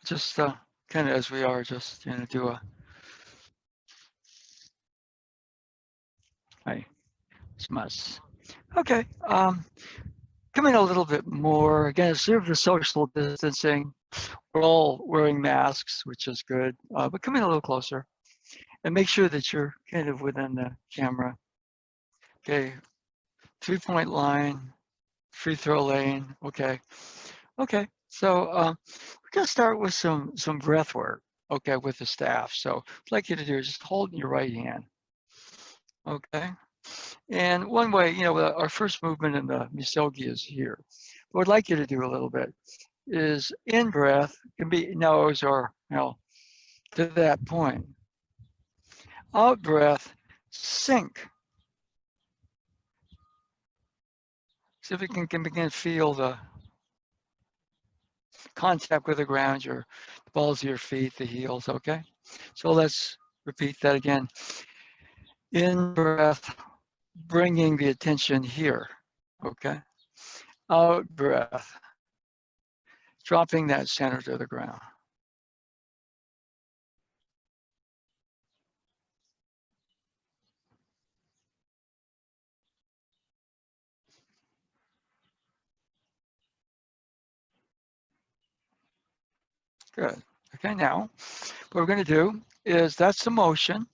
just kind of as we are, just do a hi, smas. Okay, come in a little bit more. Again, observe the social distancing. We're all wearing masks, which is good, but come in a little closer and make sure that you're kind of within the camera. Okay, 3-point line, free throw lane. Okay, okay. So we're gonna start with some breath work. Okay, with the staff. So what I'd like you to do is just hold in your right hand. Okay, and one way, our first movement in the Misogi is here. What I'd like you to do a little bit is in breath, can be nose or, to that point. Out breath, sink. See if you can begin to feel the contact with the ground, the balls of your feet, the heels, okay? So let's repeat that again. In breath, bringing the attention here, okay? Out breath, dropping that center to the ground. Good. Okay, now what we're going to do is that's the motion.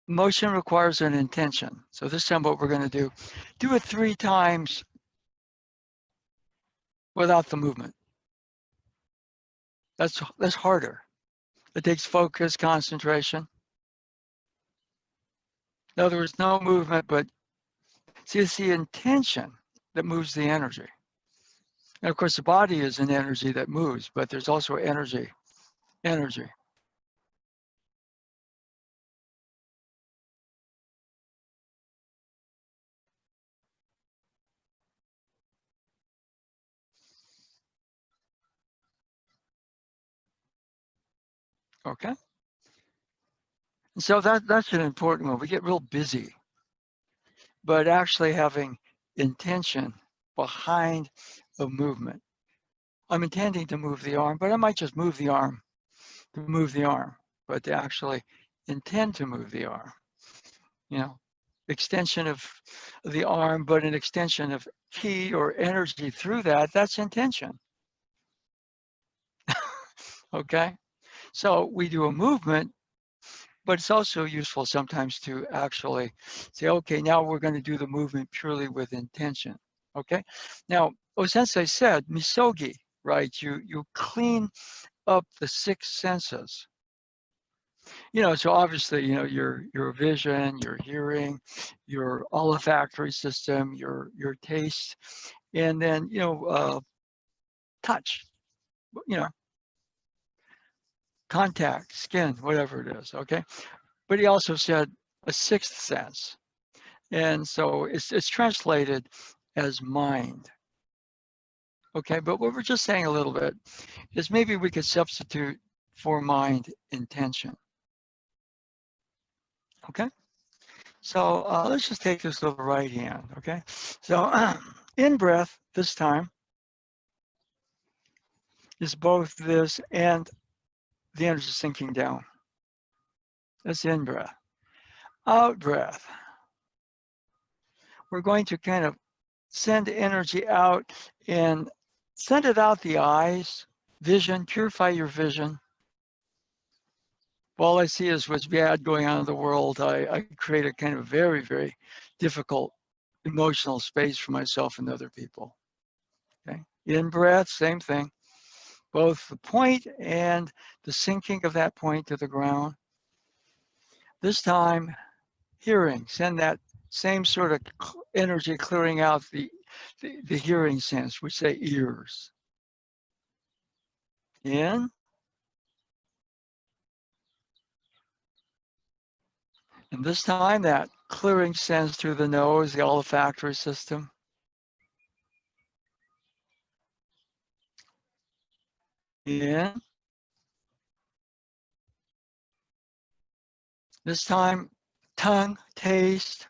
Motion requires an intention. So this time what we're going to do it 3 times without the movement. That's harder. It takes focus, concentration. In other words, no movement, but see, it's the intention that moves the energy. And of course, the body is an energy that moves, but there's also energy. Okay. And so that's an important one. We get real busy, but actually having intention behind a movement. I'm intending to move the arm, but I might just move the arm to move the arm, but to actually intend to move the arm. Extension of the arm, but an extension of ki or energy through that, that's intention. Okay? So we do a movement, but it's also useful sometimes to actually say, okay, now we're going to do the movement purely with intention. Okay? Now, Sensei said, Misogi, right? You clean up the 6 senses. So obviously, your vision, your hearing, your olfactory system, your taste, and then, touch, contact, skin, whatever it is, okay? But he also said a 6th sense. And so it's translated as mind. Okay, but what we're just saying a little bit is maybe we could substitute for mind intention. Okay? So let's just take this little right hand, okay? So in breath this time is both this and the energy sinking down. That's in breath. Out breath. We're going to kind of send energy out and send it out the eyes, vision, purify your vision. All I see is what's bad going on in the world. I create a kind of very, very difficult emotional space for myself and other people. Okay. In breath, same thing. Both the point and the sinking of that point to the ground. This time, hearing, send that same sort of energy clearing out the hearing sense, which say ears. In. And this time, that clearing sense through the nose, the olfactory system. In. This time, tongue, taste.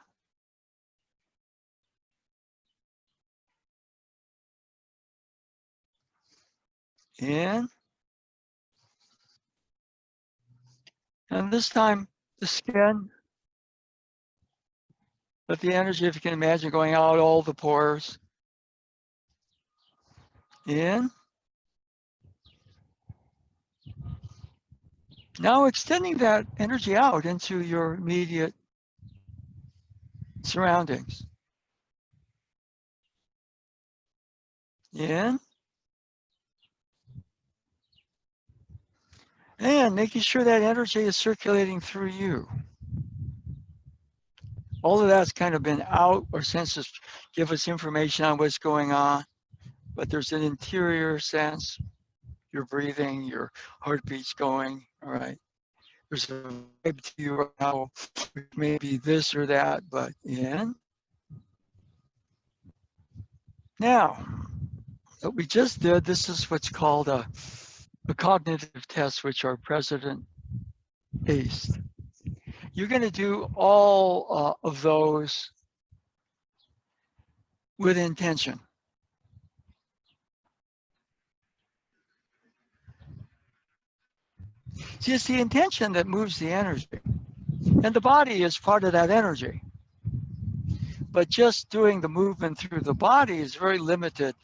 In. And this time, the skin, let the energy, if you can imagine, going out all the pores. In. Now extending that energy out into your immediate surroundings. In. And making sure that energy is circulating through you. All of that's kind of been out. Our senses give us information on what's going on, but there's an interior sense. You're breathing, your heartbeat's going, all right? There's a vibe to you right now, which may be this or that, but in. Now, what we just did, this is what's called a cognitive test, which our president aced. You're going to do all of those with intention. See, it's the intention that moves the energy, and the body is part of that energy. But just doing the movement through the body is very limited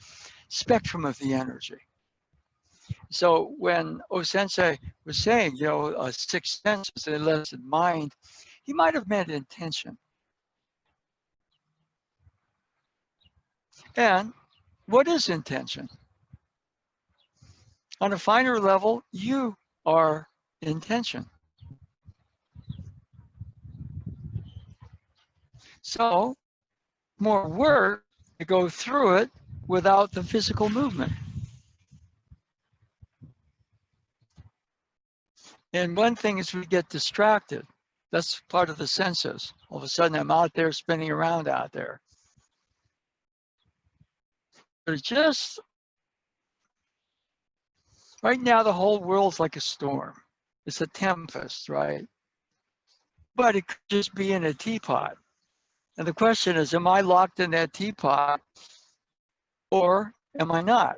spectrum of the energy. So when O-sensei was saying, you know, six senses, and less in mind, he might have meant intention. And what is intention? On a finer level, you are intention. So more work to go through it without the physical movement. And one thing is we get distracted. That's part of the senses. All of a sudden I'm out there spinning around out there. But just right now, the whole world's like a storm. It's a tempest, right? But it could just be in a teapot. And the question is, am I locked in that teapot or am I not?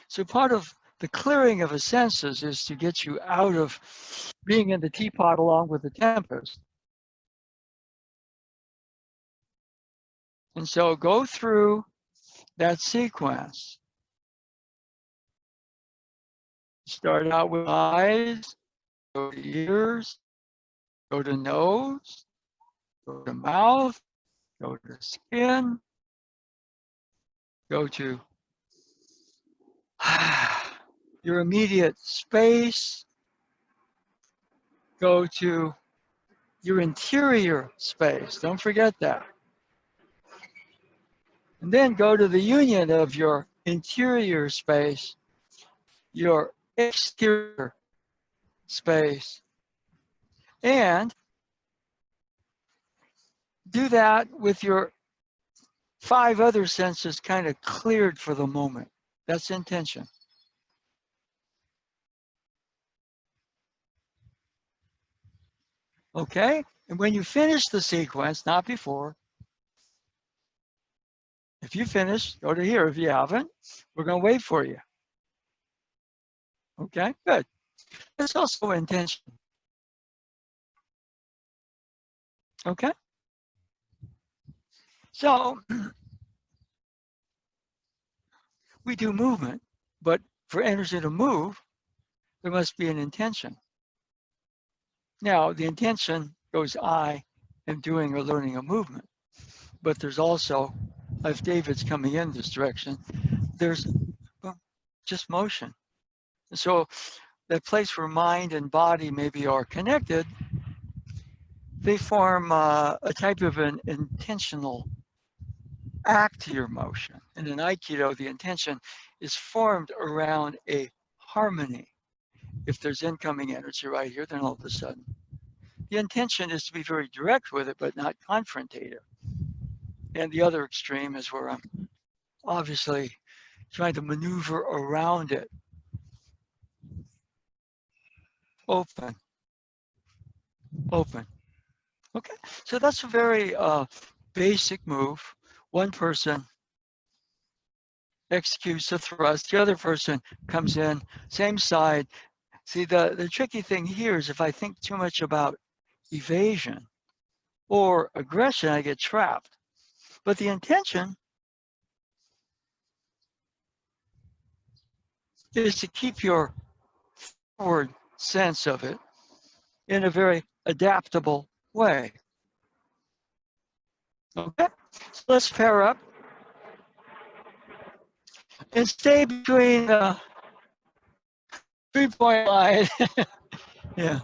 So part of the clearing of the senses is to get you out of being in the teapot along with the tempest. And so go through that sequence. Start out with eyes, go to ears, go to nose, go to mouth, go to skin, go to your immediate space, go to your interior space. Don't forget that. And then go to the union of your interior space, your exterior space, and do that with your 5 other senses kind of cleared for the moment. That's intention. Okay? And when you finish the sequence, not before, if you finish, go to here. If you haven't, we're going to wait for you. Okay, good. That's also intention. Okay? So we do movement, but for energy to move, there must be an intention. Now, the intention goes, I am doing or learning a movement, but there's also, if David's coming in this direction, there's just motion. So that place where mind and body maybe are connected, they form a type of an intentional act to your motion. And in Aikido, the intention is formed around a harmony. If there's incoming energy right here, then all of a sudden, the intention is to be very direct with it, but not confrontative. And the other extreme is where I'm obviously trying to maneuver around it. Open, open. Okay, so that's a very basic move. One person executes the thrust. The other person comes in, same side. See, the tricky thing here is if I think too much about evasion or aggression, I get trapped. But the intention is to keep your forward sense of it in a very adaptable way. Okay, so let's pair up and stay between the 3-point line. Yeah.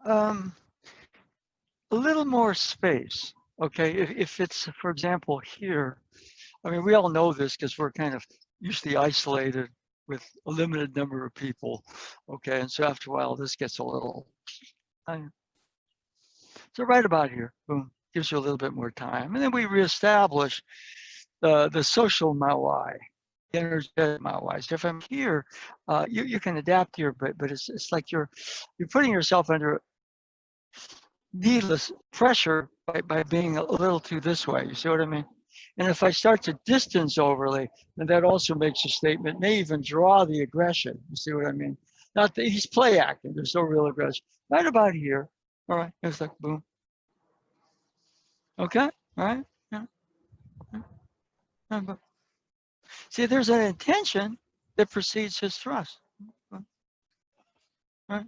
Um, a little more space. Okay, if it's, for example, here, I mean, we all know this because we're kind of usually isolated with a limited number of people. Okay, and so after a while, this gets a little, so right about here, boom, gives you a little bit more time. And then we reestablish the social Maui, the energetic Maui. So if I'm here, you can adapt here, but it's like you're putting yourself under needless pressure by being a little too this way. You see what I mean? And if I start to distance overly, then that also makes a statement, may even draw the aggression. You see what I mean? Not that he's play acting, there's no real aggression. Right about here. All right, it's like boom. Okay, all right. Yeah. See, there's an intention that precedes his thrust. Right?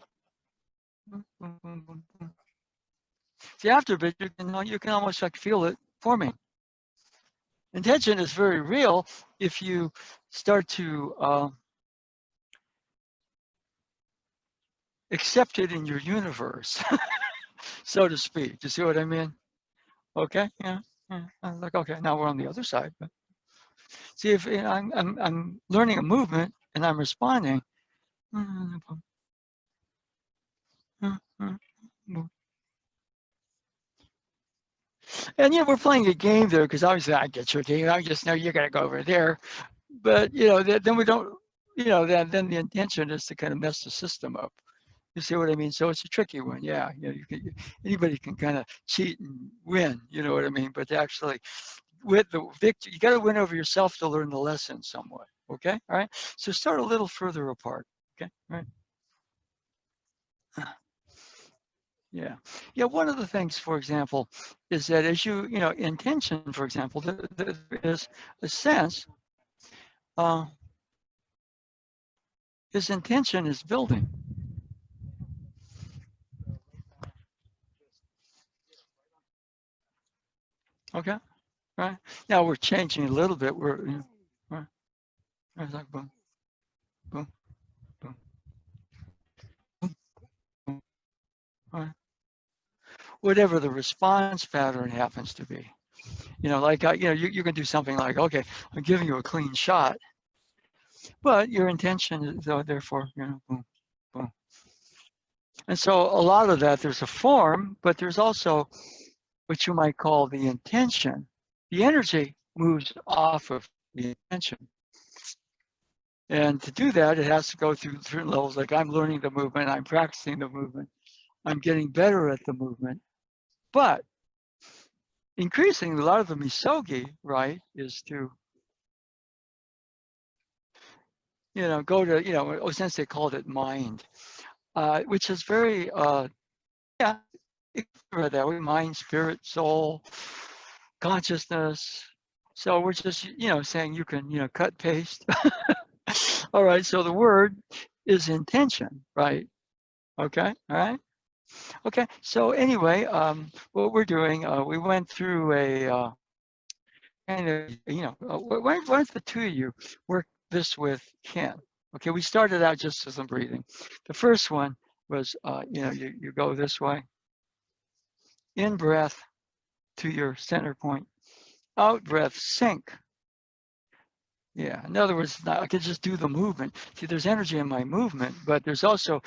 See, after a bit, you can almost like feel it forming. Intention is very real if you start to accept it in your universe, so to speak. You see what I mean? Okay, yeah, yeah. I'm like, okay, now we're on the other side. But see, if I'm learning a movement and I'm responding, and we're playing a game there because obviously I get your game. I just know you're going to go over there. But then we don't. Then the intention is to kind of mess the system up. You see what I mean? So it's a tricky one. Yeah, anybody can kind of cheat and win. You know what I mean? But actually, with the victory, you got to win over yourself to learn the lesson somewhat. Okay, all right. So start a little further apart. Okay, all right. Yeah. Yeah. One of the things, for example, is that as intention, for example, there is a sense, uh, his intention is building. Okay. Right. Now we're changing a little bit. Right. It's like boom, boom, boom, boom, boom. Right. Whatever the response pattern happens to be. Like, you can do something like, okay, I'm giving you a clean shot, but your intention is therefore, boom, boom. And so a lot of that, there's a form, but there's also what you might call the intention. The energy moves off of the intention. And to do that, it has to go through certain levels. Like I'm learning the movement, I'm practicing the movement, I'm getting better at the movement. But increasingly, a lot of the misogi, right, is to go to, since they called it mind, which is very, yeah, that way, mind, spirit, soul, consciousness. So we're just, saying you can, cut, paste. All right, so the word is intention, right? Okay, all right. Okay, so anyway, what we're doing, we went through a kind of, why don't the two of you work this with Ken. Okay, we started out just with some breathing. The first one was, you go this way, in breath to your center point, out breath, sink. Yeah, in other words, I could just do the movement. See, there's energy in my movement, but there's also,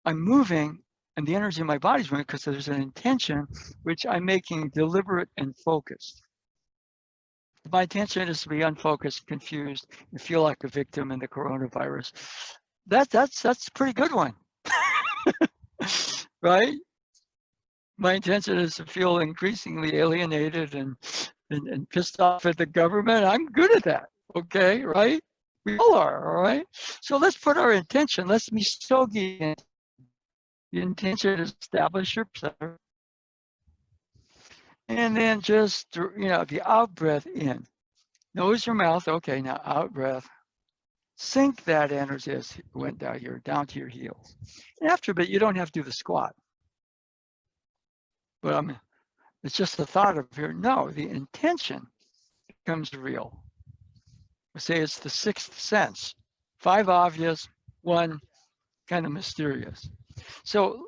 I'm moving and the energy in my body's moving because there's an intention which I'm making deliberate and focused. My intention is to be unfocused, confused, and feel like a victim in the coronavirus. That's a pretty good one, right? My intention is to feel increasingly alienated and pissed off at the government. I'm good at that, okay, right? We all are, all right? So let's put our intention, let's Misogi in. The intention is establish your center. And then just, the out breath in. Nose your mouth, okay, now out breath. Sink that energy as it went down here, down to your heels. And after a bit, you don't have to do the squat. But it's just the thought of here. No, the intention becomes real. I say it's the sixth sense. 5 obvious, 1 kind of mysterious. So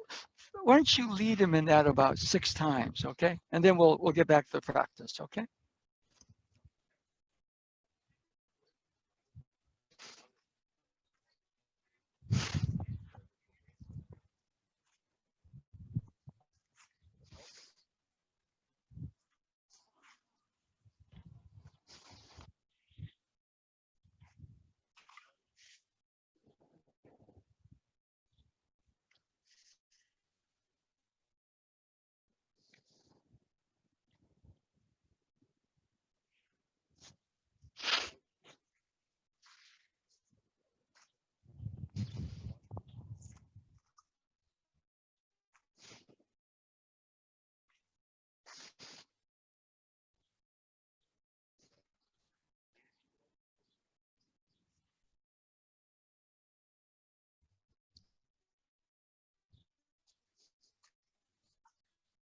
why don't you lead him in that about 6 times, okay? And then we'll get back to the practice, okay?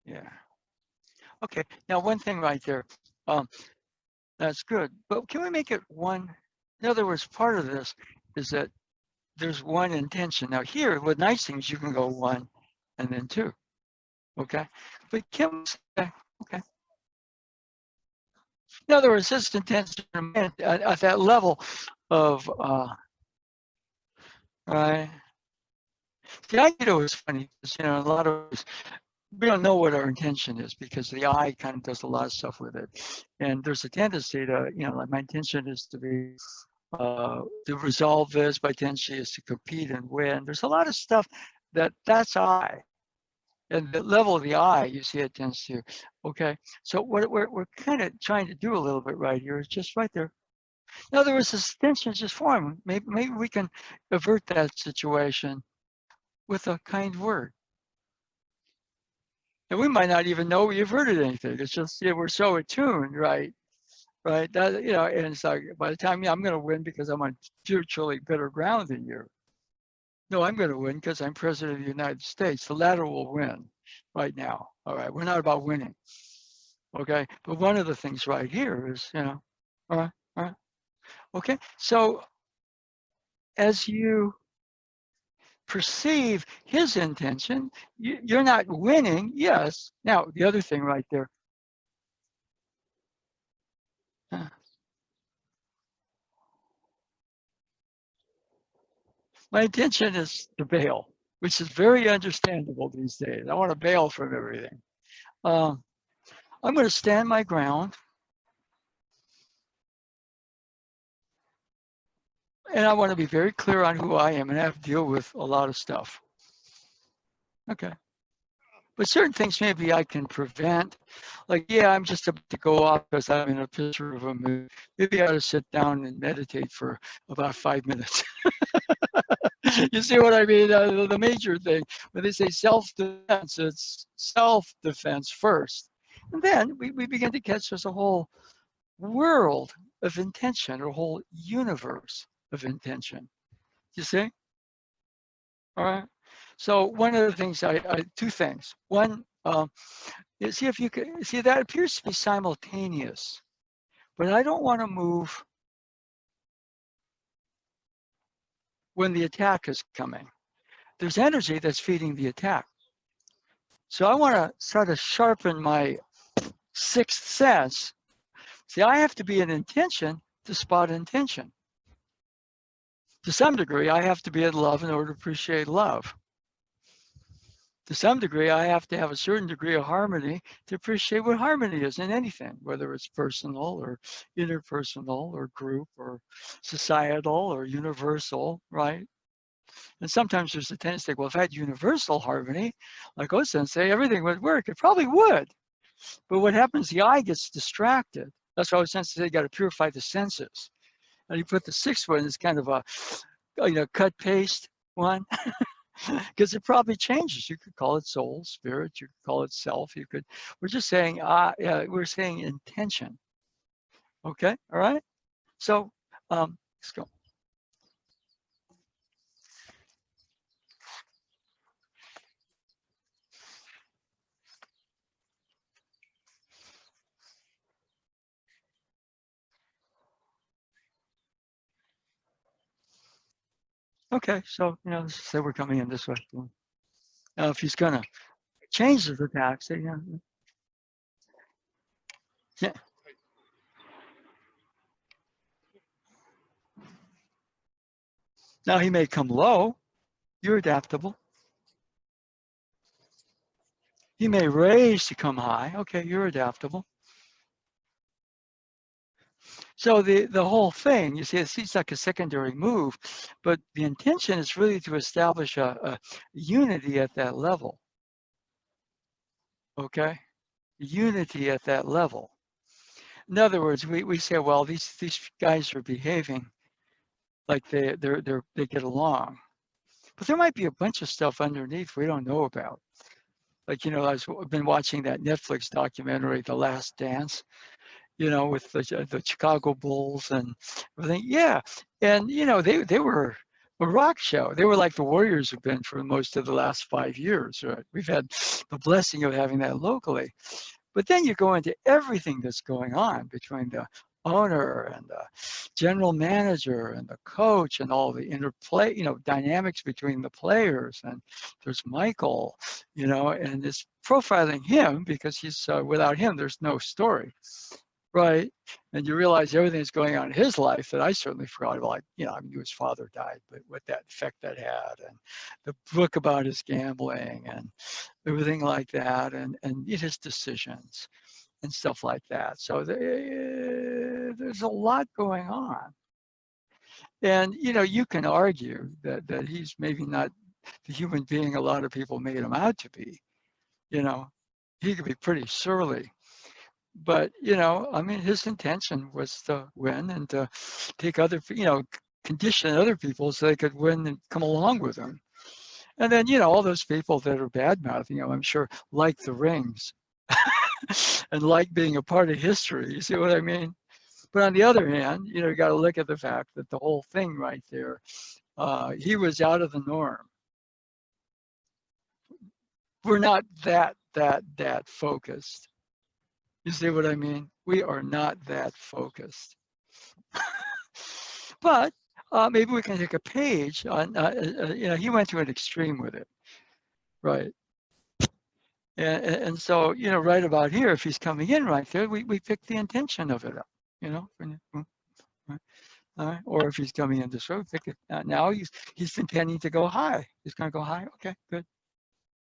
Yeah. Okay. Now, one thing right there, um, that's good. But can we make it one? In other words, part of this is that there's one intention. Now, here, with nice things, you can go 1 and then 2. Okay. But can we say, okay. In other words, this intention at that level of, right? The Aikido is funny because, a lot of us, we don't know what our intention is because the eye kind of does a lot of stuff with it. And there's a tendency to, like my intention is to be, to resolve this, my intention is to compete and win. There's a lot of stuff that's I. And the level of the eye, you see it tends to, okay. So what we're kind of trying to do a little bit right here is just right there. In other words, this tension is just forming. Maybe we can avert that situation with a kind word. And we might not even know we averted anything. It's just, we're so attuned, right? Right. That, and it's like, by the time, I'm going to win because I'm on virtually better ground than you. No, I'm going to win because I'm president of the United States. The latter will win right now. All right. We're not about winning. Okay. But one of the things right here is, all right. All right. Okay. So as you perceive his intention, you're not winning. Yes. Now, the other thing right there. My intention is to bail, which is very understandable these days. I want to bail from everything. I'm going to stand my ground, and I want to be very clear on who I am, and I have to deal with a lot of stuff. Okay. But certain things maybe I can prevent. Like, I'm just about to go off because I'm in a picture of a movie. Maybe I ought to sit down and meditate for about 5 minutes. You see what I mean? The major thing, when they say self-defense, it's self-defense first. And then we begin to catch there's a whole world of intention, a whole universe of intention. You see? All right. So one of the things, two things. One, see if you can, see that appears to be simultaneous, but I don't want to move when the attack is coming. There's energy that's feeding the attack. So I want to sort of sharpen my sixth sense. See, I have to be in intention to spot intention. To some degree, I have to be in love in order to appreciate love. To some degree, I have to have a certain degree of harmony to appreciate what harmony is in anything, whether it's personal or interpersonal or group or societal or universal, right? And sometimes there's a tendency to think, well, if I had universal harmony, like O-sensei, everything would work. It probably would. But what happens, the eye gets distracted. That's why O-sensei said you got to purify the senses. And you put the sixth one as kind of a, cut paste one. Because it probably changes. You could call it soul, spirit, you could call it self. We're just saying, we're saying intention. Okay, all right? So, let's go. Okay, so, let's say we're coming in this way. Now, if he's gonna change the attack, say, yeah. Now he may come low, you're adaptable. He may raise to come high, okay, you're adaptable. So the whole thing, you see, it seems like a secondary move, but the intention is really to establish a unity at that level. Okay, unity at that level. In other words, we say, well, these guys are behaving like they get along, but there might be a bunch of stuff underneath we don't know about. Like I've been watching that Netflix documentary, The Last Dance. With the Chicago Bulls and everything. Yeah, and they were a rock show. They were like the Warriors have been for most of the last 5 years. Right? We've had the blessing of having that locally. But then you go into everything that's going on between the owner and the general manager and the coach and all the interplay, dynamics between the players. And there's Michael, and it's profiling him because he's without him, there's no story. Right. And you realize everything that's going on in his life that I certainly forgot about. Like, I knew his father died, but what that effect that had, and the book about his gambling and everything like that, and his decisions and stuff like that. So there's a lot going on. And, you can argue that he's maybe not the human being a lot of people made him out to be. He could be pretty surly. But, his intention was to win and to take condition other people so they could win and come along with him. And then, all those people that are bad mouthing, I'm sure like the rings and like being a part of history. You see what I mean? But on the other hand, you got to look at the fact that the whole thing right there, he was out of the norm. We're not that focused. You see what I mean? We are not that focused. But maybe we can take a page on, he went to an extreme with it, right? And so, right about here, if he's coming in right there, we pick the intention of it up, all right? Or if he's coming in this road, pick it. Now he's intending to go high. He's going to go high. Okay, good.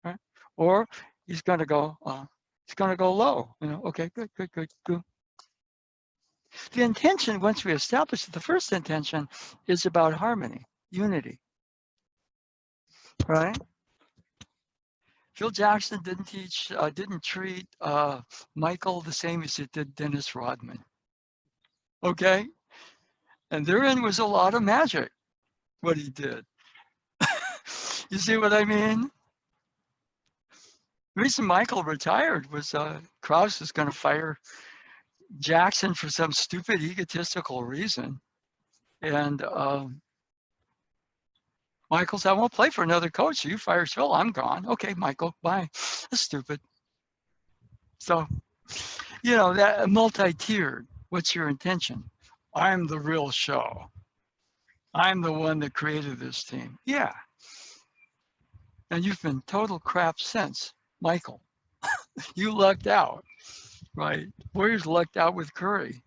All right. Or he's going to go low. Okay, good. The intention, once we establish it, the first intention is about harmony, unity, right? Phil Jackson didn't treat Michael the same as he did Dennis Rodman. Okay, and therein was a lot of magic. What he did. You see what I mean? The reason Michael retired was Krause was going to fire Jackson for some stupid egotistical reason, and Michael said, "I won't play for another coach. So you fire Phil, I'm gone." Okay, Michael, bye. That's stupid. So, that multi-tiered. What's your intention? I'm the real show. I'm the one that created this team. Yeah. And you've been total crap since, Michael. You lucked out, right? Warriors lucked out with Curry.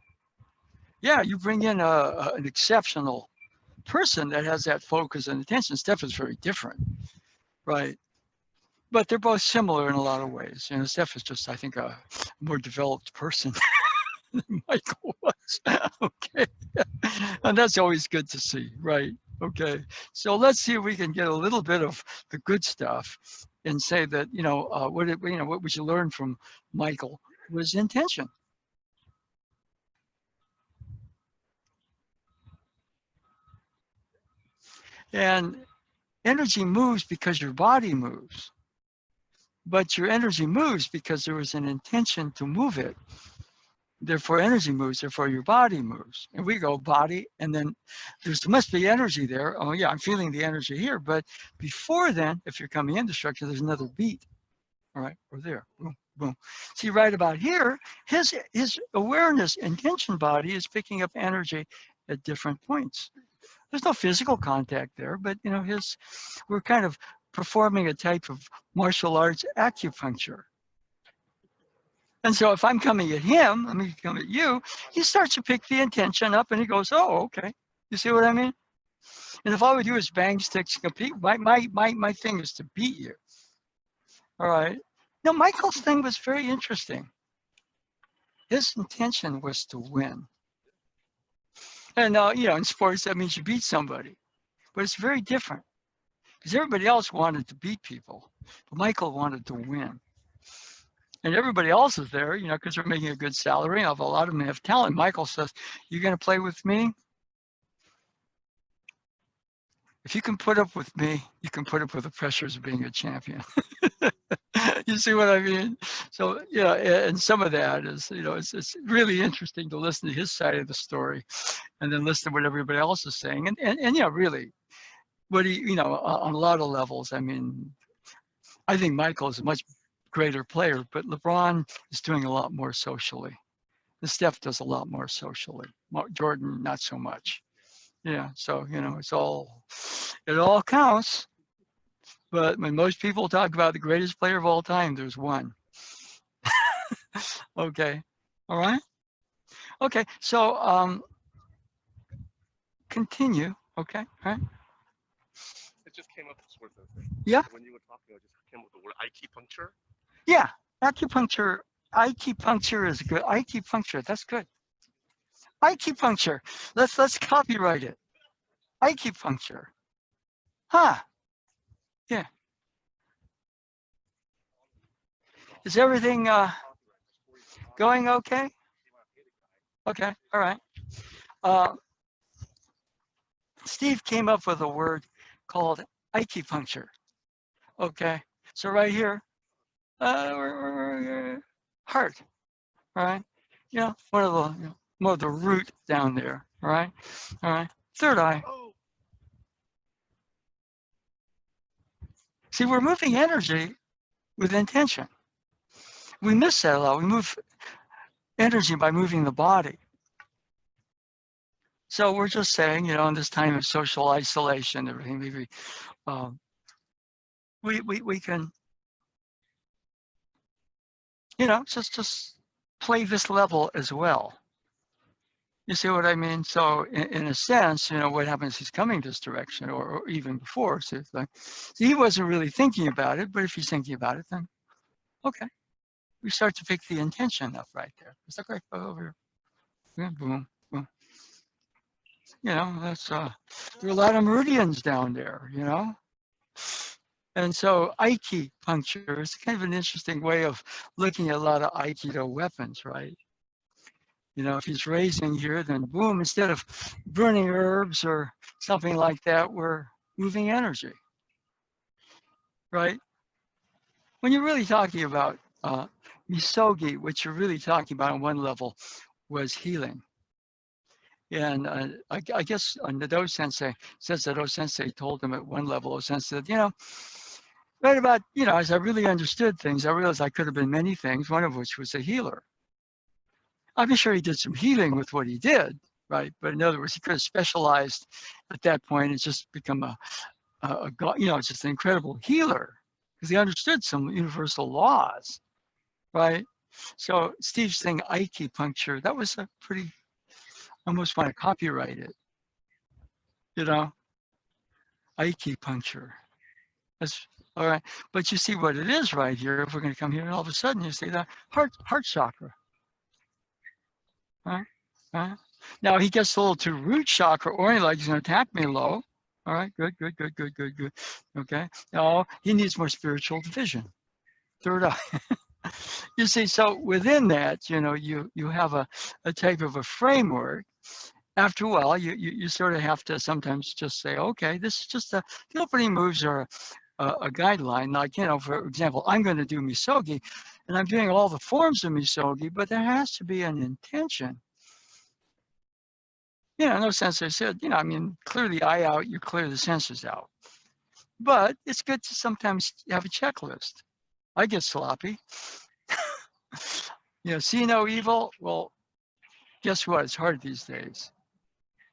Yeah, you bring in an exceptional person that has that focus and attention. Steph is very different, right? But they're both similar in a lot of ways. You know, Steph is just, I think, a more developed person than Michael was. Okay. And that's always good to see, right? Okay. So let's see if we can get a little bit of the good stuff and say that, what we should learn from Michael was intention. And energy moves because your body moves, but your energy moves because there was an intention to move it. Therefore, energy moves, therefore your body moves. And we go body, and then there must be energy there. Oh yeah, I'm feeling the energy here. But before then, if you're coming into structure, there's another beat. All right, or there, boom, boom. See, right about here, his awareness intention body is picking up energy at different points. There's no physical contact there, but we're kind of performing a type of martial arts acupuncture. And so if I'm coming at him, let me come at you, he starts to pick the intention up and he goes, oh, okay. You see what I mean? And if all we do is bang sticks, compete, my thing is to beat you. All right. Now, Michael's thing was very interesting. His intention was to win. And, in sports, that means you beat somebody. But it's very different because everybody else wanted to beat people. But Michael wanted to win. And everybody else is there, because they're making a good salary. A lot of them have talent. Michael says, "You going to play with me? If you can put up with me, you can put up with the pressures of being a champion." You see what I mean? So, and some of that is, it's really interesting to listen to his side of the story and then listen to what everybody else is saying. And really, what he, on a lot of levels, I mean, I think Michael is a much greater player, but LeBron is doing a lot more socially. And Steph does a lot more socially. Jordan, not so much. Yeah, so, it all counts. But when most people talk about the greatest player of all time, there's one. Okay. All right. Okay. So continue. Okay. All right. It just came up sort of. Yeah. When you were talking, it just came up with the word acupuncture. Yeah. Acupuncture is good. Acupuncture. That's good. Acupuncture. Let's copyright it. Acupuncture. Huh. Yeah. Is everything going okay? Okay. All right. Steve came up with a word called acupuncture. Okay. So right here, heart. All right. One of the more of the root down there. All right. All right. Third eye. See, we're moving energy with intention. We miss that a lot. We move energy by moving the body. So we're just saying, in this time of social isolation, everything, maybe we can, just play this level as well. You see what I mean? So in a sense, what happens, he's coming this direction or even before. So it's like, he wasn't really thinking about it, but if he's thinking about it, then okay. We start to pick the intention up right there. It's like right over here. Boom, boom. That's there are a lot of meridians down there, And so acupuncture is kind of an interesting way of looking at a lot of Aikido weapons, right? If he's raising here, then boom, instead of burning herbs or something like that, we're moving energy, right? When you're really talking about Misogi, what you're really talking about on one level was healing. And I guess Nado Sensei says that O-Sensei told him at one level, O-Sensei said, right about, as I really understood things, I realized I could have been many things, one of which was a healer. I'm sure he did some healing with what he did, right? But in other words, he could have specialized at that point and just become a god, just an incredible healer because he understood some universal laws, right? So Steve's thing, acupuncture, that was a pretty, I almost want to copyright it, you know, acupuncture. That's all right. But you see what it is right here. If we're going to come here and all of a sudden you see the heart chakra, right? Right? Now he gets a little to root chakra oriented, like he's going to attack me low. All right, good. Okay. No, he needs more spiritual vision. Third eye. You see, so within that, you have a type of a framework. After a while, you sort of have to sometimes just say, okay, this is just the opening moves are a guideline. Like, for example, I'm going to do Misogi, and I'm doing all the forms of Misogi, but there has to be an intention. In no sense I said, clear the eye out, you clear the senses out. But it's good to sometimes have a checklist. I get sloppy. See no evil. Well, guess what? It's hard these days.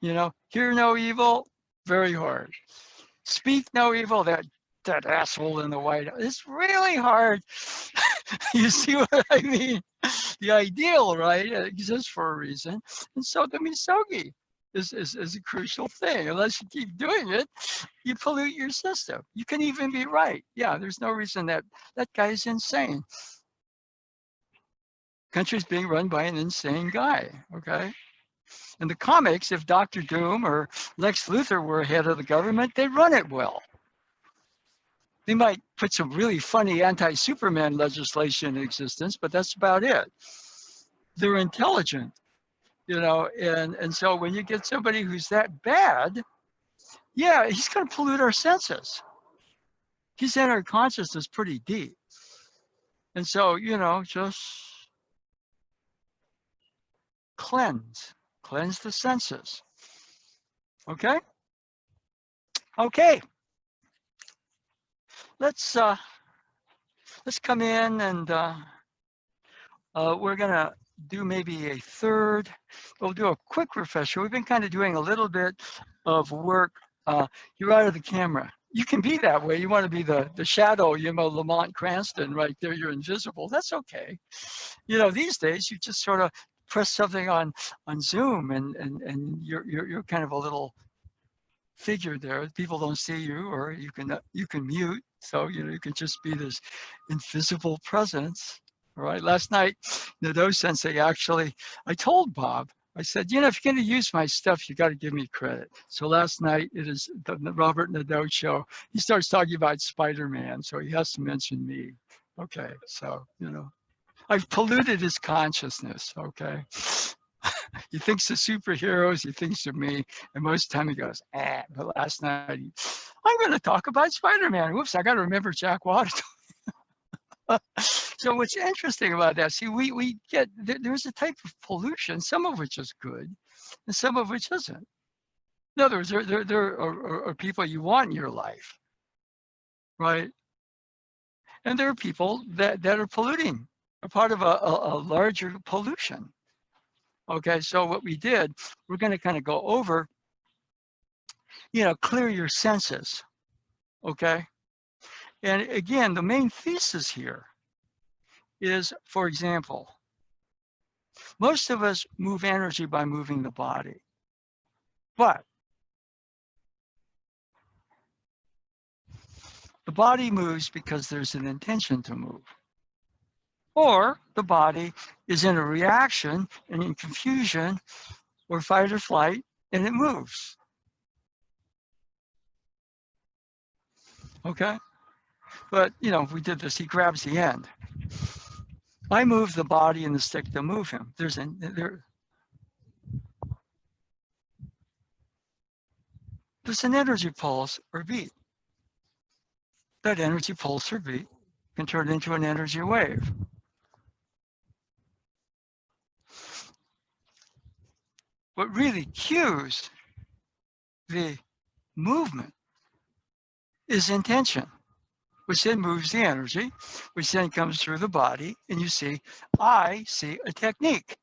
Hear no evil, very hard. Speak no evil, that asshole in the White House. It's really hard. You see what I mean? The ideal, right, it exists for a reason. And so the Misogi is a crucial thing. Unless you keep doing it, you pollute your system. You can even be right. Yeah, there's no reason that guy is insane. Country's being run by an insane guy, okay? In the comics, if Dr. Doom or Lex Luthor were head of the government, they'd run it well. They might put some really funny anti-Superman legislation in existence, but that's about it. They're intelligent, and so when you get somebody who's that bad, yeah, he's going to pollute our senses. He's in our consciousness pretty deep. And so, just cleanse the senses. Okay? Okay. Let's come in and we're gonna do maybe a third. We'll do a quick refresher. We've been kind of doing a little bit of work. You're out of the camera. You can be that way. You want to be the shadow, Lamont Cranston right there. You're invisible. That's okay. These days you just sort of press something on Zoom and you're kind of a little figure there. People don't see you, or you can mute. So you can just be this invisible presence. All right. Last night, Nadeau Sensei I told Bob, I said, if you're going to use my stuff, you got to give me credit. So last night it is the Robert Nadeau show. He starts talking about Spider-Man, so he has to mention me. Okay, so I've polluted his consciousness. Okay. He thinks of superheroes, he thinks of me, and most of the time he goes, but last night, I'm going to talk about Spider-Man. Whoops, I got to remember Jack Watt. So what's interesting about that, see, we get, there's a type of pollution, some of which is good, and some of which isn't. In other words, there are people you want in your life, right? And there are people that are polluting, are part of a larger pollution. Okay, so what we did, we're going to kind of go over, clear your senses, okay? And again, the main thesis here is, for example, most of us move energy by moving the body, but the body moves because there's an intention to move. Or the body is in a reaction and in confusion or fight or flight, and it moves. Okay? But, if we did this, he grabs the end. I move the body and the stick to move him. There's an energy pulse or beat. That energy pulse or beat can turn into an energy wave. What really cues the movement is intention, which then moves the energy, which then comes through the body, and I see a technique.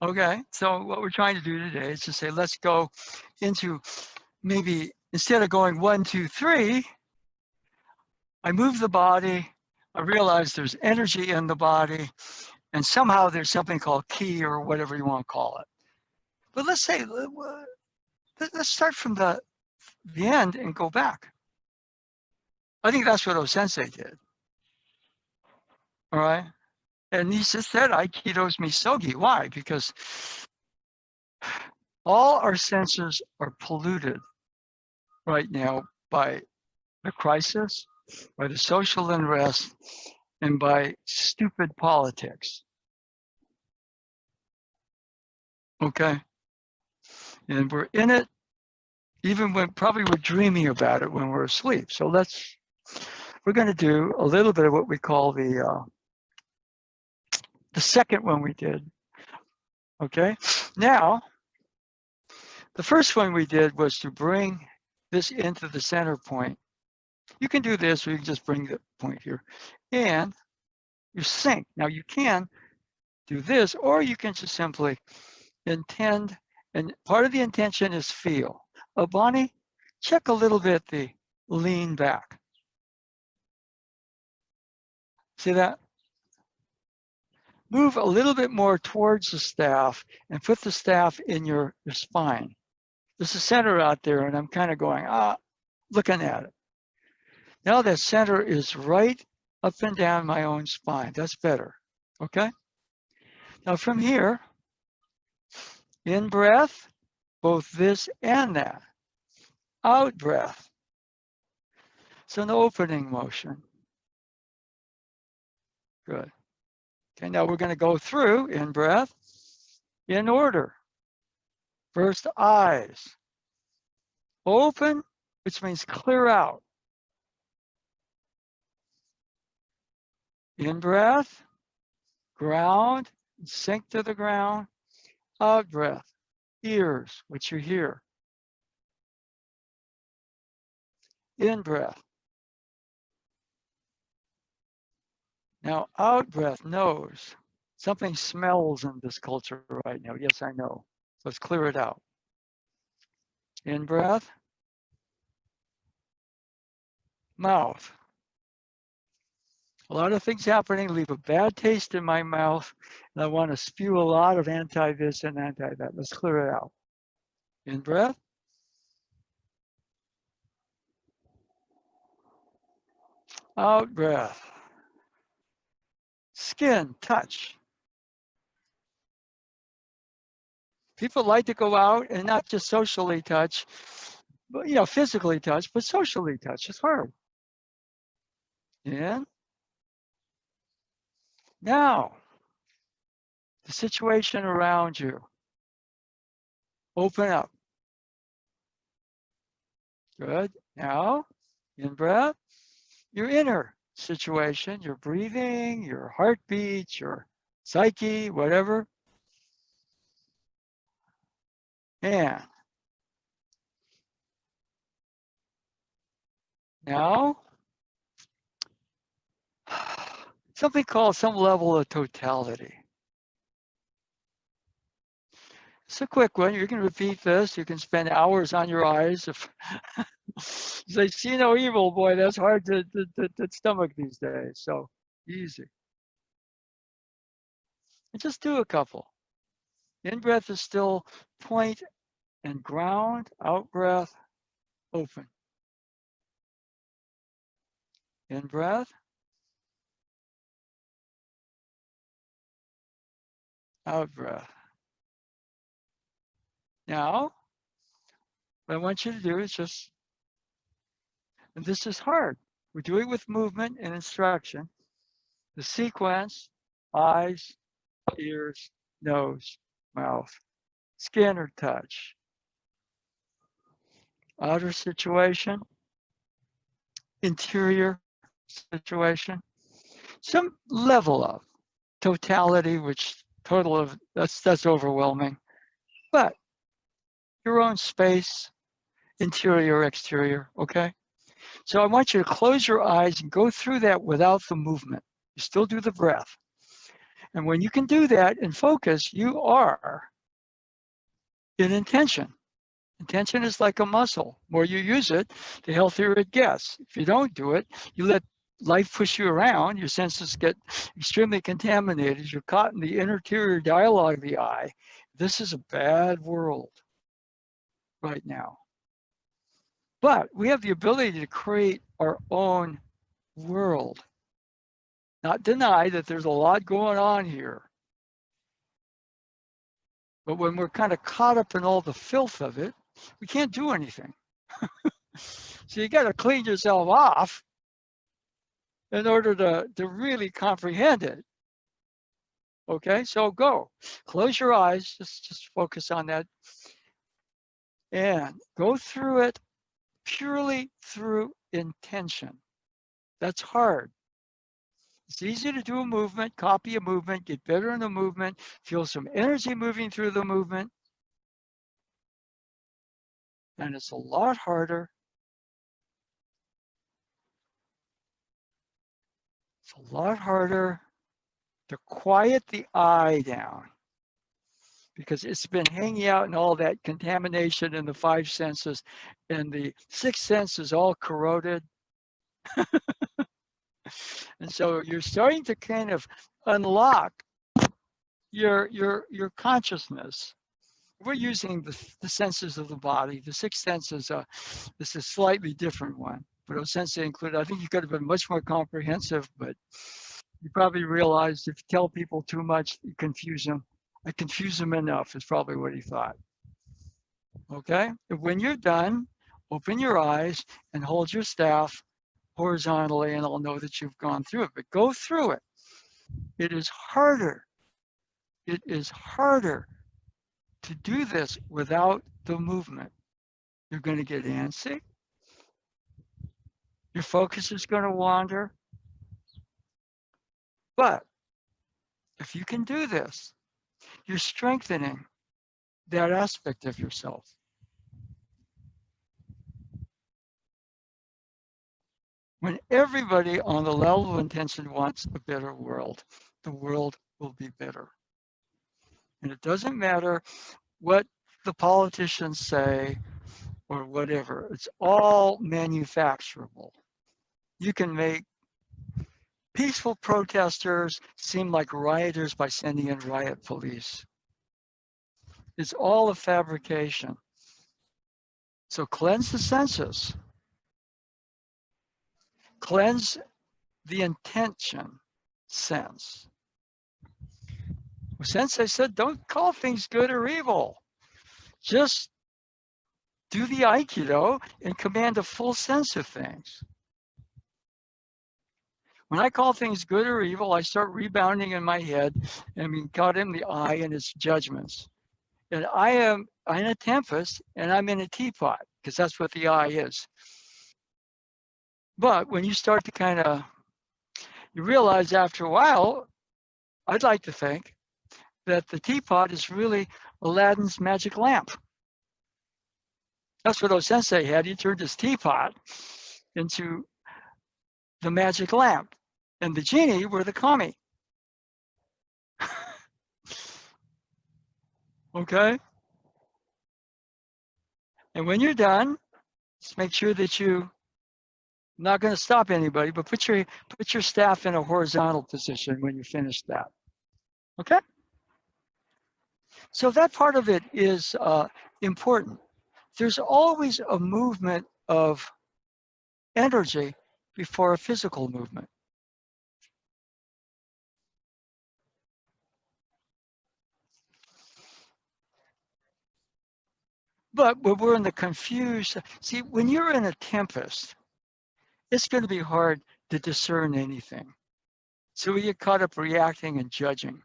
Okay, so what we're trying to do today is to say, let's go into maybe instead of going 1, 2, 3, I move the body, I realize there's energy in the body, and somehow there's something called ki or whatever you want to call it. But let's say, let's start from the end and go back. I think that's what O-sensei did. All right. And he just said Aikido's Misogi. Why? Because all our senses are polluted right now by the crisis, by the social unrest, and by stupid politics. Okay? And we're in it even when probably we're dreaming about it when we're asleep. So we're going to do a little bit of what we call the second one we did. Okay? Now, the first one we did was to bring this into the center point. You can do this, or you can just bring the point here. And you sync. Now you can do this, or you can just simply intend, and part of the intention is feel. Oh, Bonnie, check a little bit the lean back. See that? Move a little bit more towards the staff and put the staff in your spine. There's a center out there, and I'm kind of going, looking at it. Now that center is right up and down my own spine. That's better. Okay? Now from here, in breath, both this and that. Out breath. So an opening motion. Good. Okay, now we're going to go through in breath in order. First, eyes. Open, which means clear out. In breath, ground, sink to the ground. Out breath, ears, which you hear. In breath. Now, out breath, nose. Something smells in this culture right now. Yes, I know. Let's clear it out. In breath, mouth. A lot of things happening leave a bad taste in my mouth, and I want to spew a lot of anti-this and anti-that. Let's clear it out. In breath. Out breath. Skin, touch. People like to go out and not just socially touch, but physically touch, but socially touch. It's hard. In. Now, the situation around you. Open up. Good. Now, in breath, your inner situation, your breathing, your heartbeat, your psyche, whatever. And now, something called some level of totality. It's a quick one. You can repeat this. You can spend hours on your eyes. If they see no evil, boy, that's hard to stomach these days. So easy. And just do a couple. In breath is still point and ground. Out breath, open. In breath. Out breath. Now, what I want you to do is just, and this is hard. We're doing it with movement and instruction. The sequence, eyes, ears, nose, mouth, skin or touch. Outer situation, interior situation, some level of totality, which total of, that's overwhelming, but your own space, interior, exterior, okay? So I want you to close your eyes and go through that without the movement. You still do the breath. And when you can do that and focus, you are in intention. Intention is like a muscle. The more you use it, the healthier it gets. If you don't do it, you let life push you around, your senses get extremely contaminated. You're caught in the interior dialogue of the I. This is a bad world right now. But we have the ability to create our own world. Not deny that there's a lot going on here. But when we're kind of caught up in all the filth of it, we can't do anything. So you got to clean yourself off in order to really comprehend it. Okay, so go. Close your eyes, just focus on that. And go through it purely through intention. That's hard. It's easy to do a movement, copy a movement, get better in the movement, feel some energy moving through the movement. And it's a lot harder. It's a lot harder to quiet the I down because it's been hanging out in all that contamination in the five senses, and the sixth sense is all corroded. And so you're starting to kind of unlock your consciousness. We're using the senses of the body. The sixth sense is this is a slightly different one, but Sensei included. I think you could have been much more comprehensive, but you probably realized if you tell people too much, you confuse them. I confuse them enough is probably what he thought. Okay, when you're done, open your eyes and hold your staff horizontally, and I'll know that you've gone through it. But go through it. It is harder. It is harder to do this without the movement. You're going to get antsy. Your focus is going to wander. But if you can do this, you're strengthening that aspect of yourself. When everybody on the level of intention wants a better world, the world will be better. And it doesn't matter what the politicians say or whatever. It's all manufacturable. You can make peaceful protesters seem like rioters by sending in riot police. It's all a fabrication. So cleanse the senses. Cleanse the intention sense. Well, Sensei said, don't call things good or evil. Just do the Aikido and command a full sense of things. When I call things good or evil, I start rebounding in my head and being caught in the I and its judgments. And I am in a tempest and I'm in a teapot because that's what the I is. But when you start to kind of, you realize after a while, I'd like to think that the teapot is really Aladdin's magic lamp. That's what O-sensei had. He turned his teapot into the magic lamp. And the genie were the kami. Okay? And when you're done, just make sure that I'm not going to stop anybody, but put your staff in a horizontal position when you finish that. Okay? So that part of it is important. There's always a movement of energy before a physical movement. But when we're in the confused, see, when you're in a tempest, it's going to be hard to discern anything. So we get caught up reacting and judging.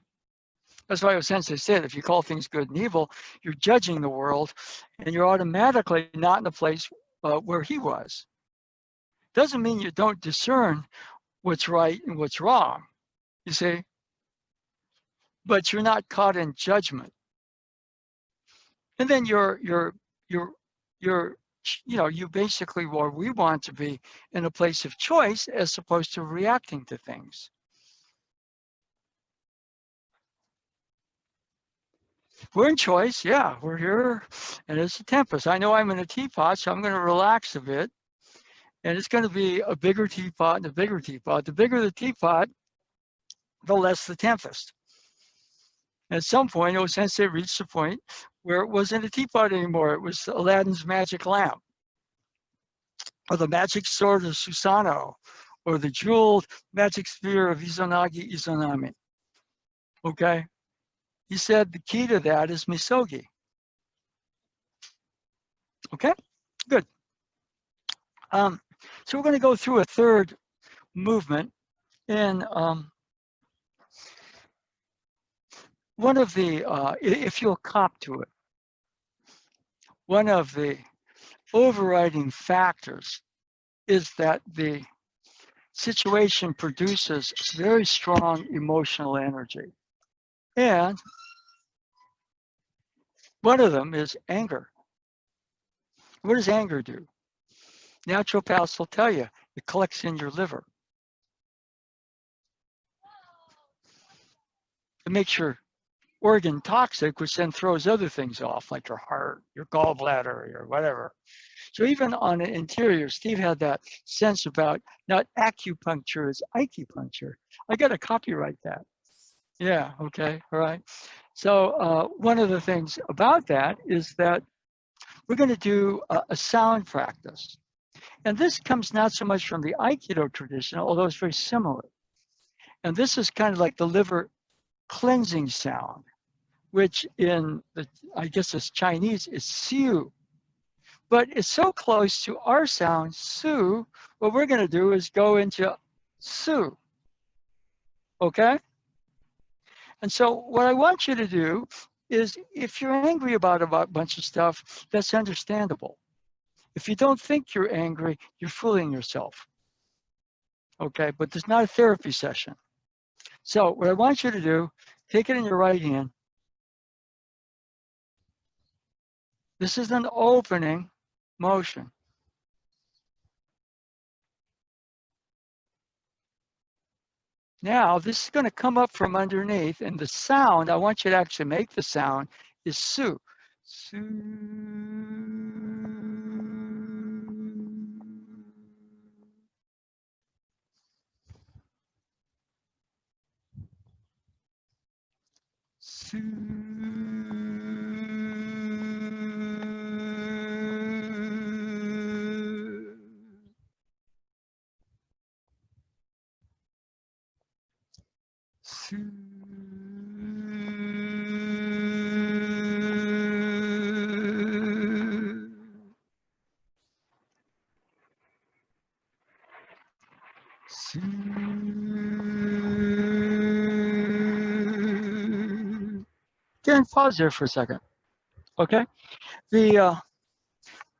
That's why Sensei said, if you call things good and evil, you're judging the world and you're automatically not in the place where he was. Doesn't mean you don't discern what's right and what's wrong, you see, but you're not caught in judgment. And then you basically, where we want to be, in a place of choice as opposed to reacting to things. We're in choice, yeah. We're here, and it's a tempest. I know I'm in a teapot, so I'm going to relax a bit. And it's going to be a bigger teapot and a bigger teapot. The bigger the teapot, the less the tempest. At some point, Sensei reached the point where it wasn't a teapot anymore. It was Aladdin's magic lamp, or the magic sword of Susanoo, or the jeweled magic spear of Izanagi Izanami. Okay? He said the key to that is Misogi. Okay? Good. So we're going to go through a third movement. And one of the, if you'll cop to it, one of the overriding factors is that the situation produces very strong emotional energy. And one of them is anger. What does anger do? Naturopaths will tell you, it collects in your liver. It makes your organ toxic, which then throws other things off, like your heart, your gallbladder, or whatever. So even on an interior, Steve had that sense about not acupuncture is acupuncture. I got to copyright that. Yeah, okay, all right. So one of the things about that is that we're going to do a sound practice. And this comes not so much from the Aikido tradition, although it's very similar. And this is kind of like the liver cleansing sound, which in the, I guess it's Chinese, is siu. But it's so close to our sound, su, what we're going to do is go into su. Okay? And so what I want you to do is, if you're angry about a bunch of stuff, that's understandable. If you don't think you're angry, you're fooling yourself. Okay? But there's not a therapy session. So what I want you to do, take it in your right hand. This is an opening motion. Now, this is going to come up from underneath, and the sound, I want you to actually make the sound, is su. Su. Su. Su. Su. Again, pause there for a second. Okay? The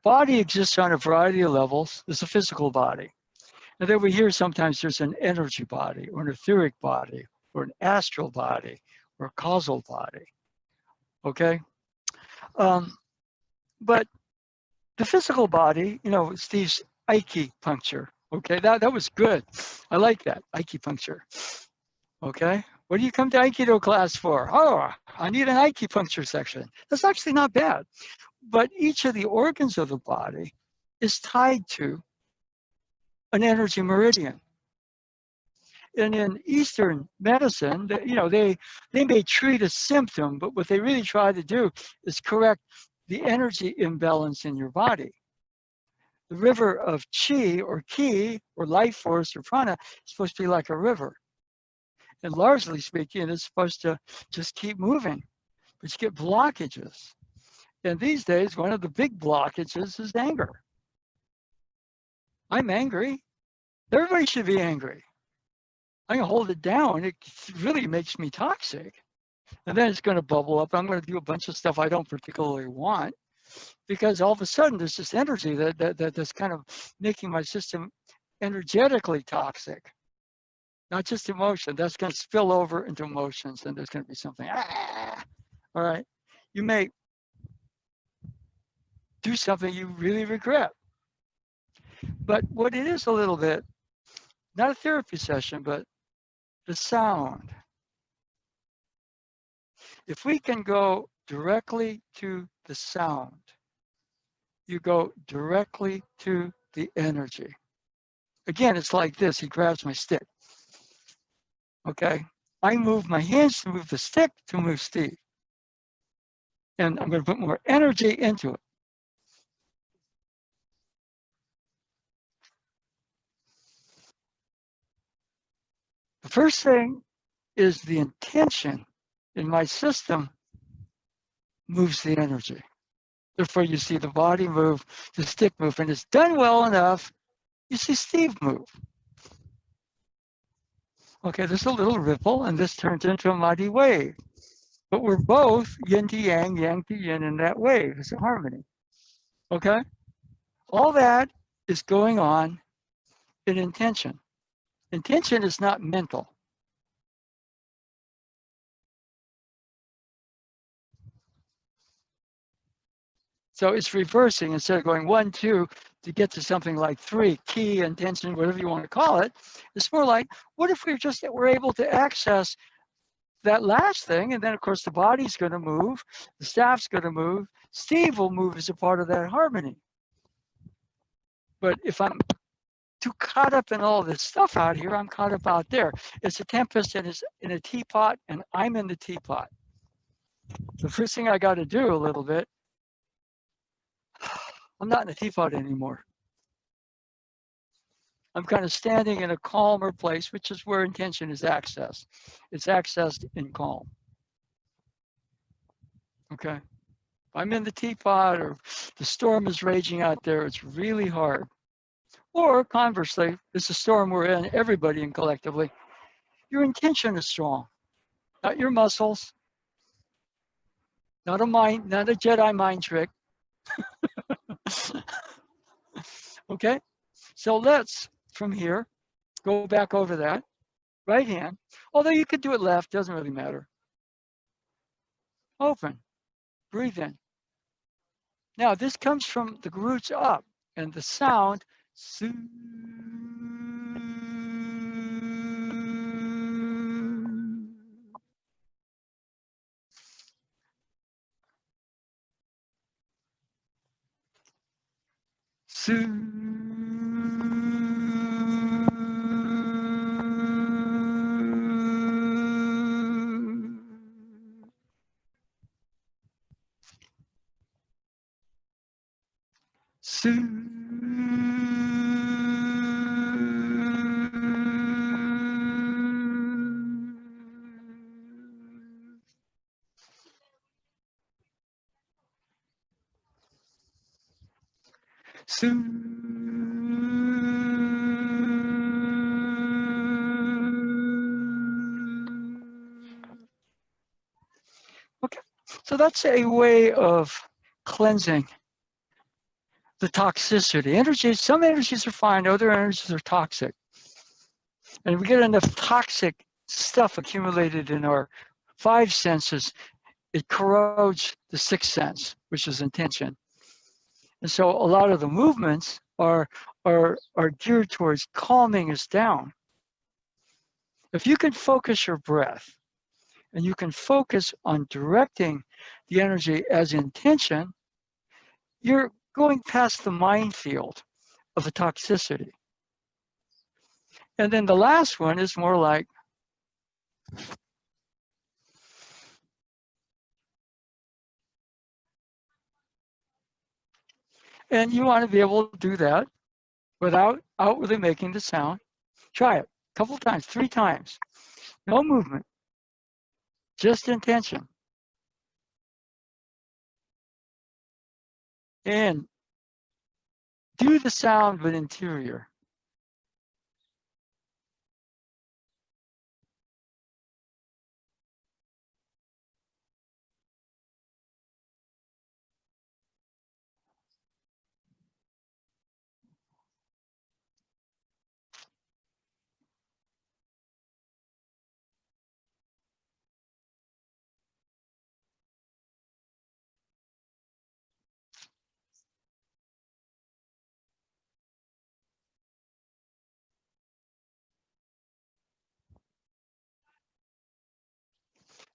body exists on a variety of levels. There's a physical body. And then we hear sometimes there's an energy body, or an etheric body, or an astral body, or a causal body. Okay? But the physical body, Steve's acupuncture. Okay, that was good. I like that, acupuncture. Okay, what do you come to Aikido class for? Oh, I need an acupuncture section. That's actually not bad. But each of the organs of the body is tied to an energy meridian. And in Eastern medicine, they may treat a symptom, but what they really try to do is correct the energy imbalance in your body. The river of chi or ki or life force or prana is supposed to be like a river. And largely speaking, it's supposed to just keep moving, but you get blockages. And these days, one of the big blockages is anger. I'm angry. Everybody should be angry. I can hold it down. It really makes me toxic. And then it's going to bubble up. I'm going to do a bunch of stuff I don't particularly want, because all of a sudden there's this energy that's kind of making my system energetically toxic. Not just emotion. That's going to spill over into emotions, and there's going to be something. All right. You may do something you really regret. But what it is a little bit, not a therapy session, but the sound. If we can go directly to the sound. You go directly to the energy. Again, it's like this. He grabs my stick. Okay. I move my hands to move the stick to move Steve. And I'm going to put more energy into it. The first thing is the intention in my system moves the energy. Therefore, you see the body move, the stick move, and it's done well enough, you see Steve move. Okay, there's a little ripple, and this turns into a mighty wave. But we're both yin to yang to yin in that wave. It's a harmony. Okay? All that is going on in intention. Intention is not mental. So it's reversing. Instead of going 1, 2 to get to something like 3, key, intention, whatever you want to call it, it's more like, what if we're able to access that last thing, and then of course the body's going to move, the staff's going to move, Steve will move as a part of that harmony. But if I'm too caught up in all this stuff out here, I'm caught up out there. It's a tempest and it's in a teapot, and I'm in the teapot. The first thing I got to do a little bit, I'm not in the teapot anymore. I'm kind of standing in a calmer place, which is where intention is accessed. It's accessed in calm. Okay. I'm in the teapot, or the storm is raging out there. It's really hard. Or conversely, it's a storm we're in, everybody and collectively. Your intention is strong, not your muscles, not a Jedi mind trick. Okay, so let's from here go back over that right hand. Although you could do it left, doesn't really matter. Open, breathe in. Now this comes from the roots up, and the sound su. Su. Su. Su. Okay, so that's a way of cleansing the toxicity. Energies, some energies are fine, other energies are toxic. And if we get enough toxic stuff accumulated in our 5 senses, it corrodes the 6th sense, which is intention. And so a lot of the movements are geared towards calming us down. If you can focus your breath and you can focus on directing the energy as intention, you're going past the minefield of the toxicity. And then the last one is more like, and you want to be able to do that without outwardly making the sound. Try it a couple times, 3 times. No movement, just intention. And do the sound with interior.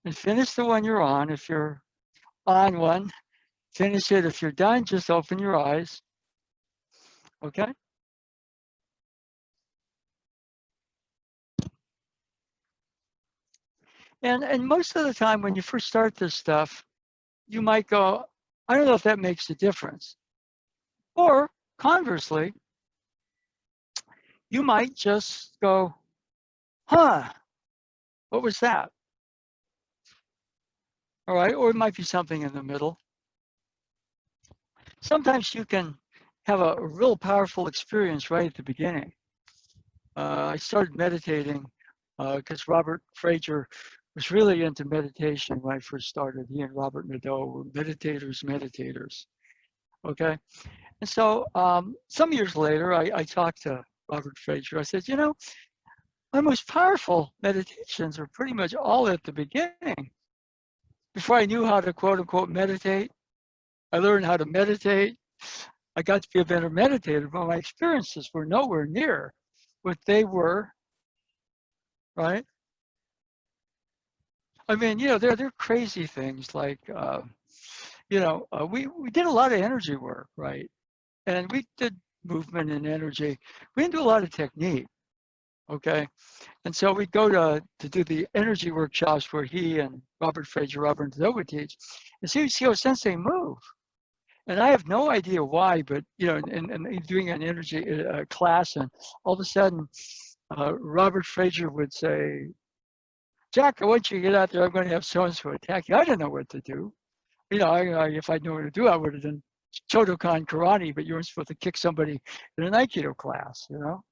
And finish the one you're on if you're on one. Finish it. If you're done, just open your eyes. Okay? And most of the time when you first start this stuff, you might go, I don't know if that makes a difference. Or conversely, you might just go, huh, what was that? All right, or it might be something in the middle. Sometimes you can have a real powerful experience right at the beginning. I started meditating because Robert Frazier was really into meditation when I first started. He and Robert Nadeau were meditators. Okay. And so some years later, I talked to Robert Frazier. I said, you know, my most powerful meditations are pretty much all at the beginning. Before I knew how to quote unquote meditate, I learned how to meditate. I got to be a better meditator, but my experiences were nowhere near what they were, right? I mean, you know, they're crazy things like, we did a lot of energy work, right? And we did movement and energy. We didn't do a lot of technique, okay? And so we'd go to do the energy workshops where he and Robert Frazier, Robert Nadeau would teach, and see Sensei move. And I have no idea why, but you know, and doing an energy class, and all of a sudden, Robert Frazier would say, "Jack, I want you to get out there. I'm going to have so and so attack you." I didn't know what to do. You know, if I knew what to do, I would have done Shotokan karate, but you weren't supposed to kick somebody in an Aikido class, you know.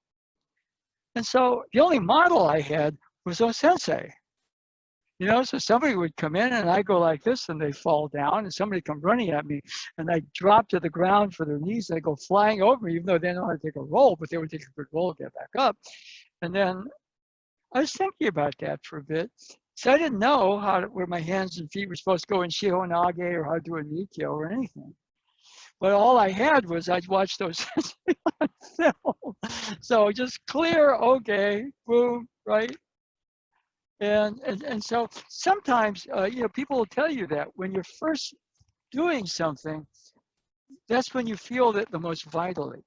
And so the only model I had was Sensei. You know, so somebody would come in and I go like this and they fall down, and somebody come running at me and I drop to the ground for their knees and they go flying over me, even though they know how to take a roll, but they would take a good roll, get back up. And then I was thinking about that for a bit. So I didn't know where my hands and feet were supposed to go in Shihonage or how to do a Nikyo or anything. But all I had was I'd watched those on film. So just clear, okay, boom, right? And so sometimes people will tell you that when you're first doing something, that's when you feel it the most vitally.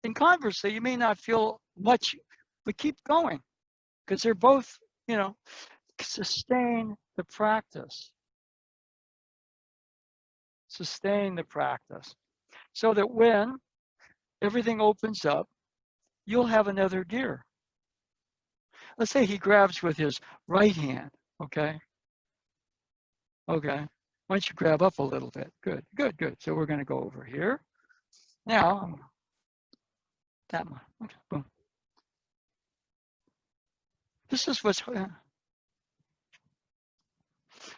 And conversely, you may not feel much, but keep going because they're both, you know, sustain the practice. Sustain the practice so that when everything opens up, you'll have another gear. Let's say he grabs with his right hand, okay? Okay. Why don't you grab up a little bit? Good, good, good. So we're going to go over here. Now, that one. Okay, boom. This is what's,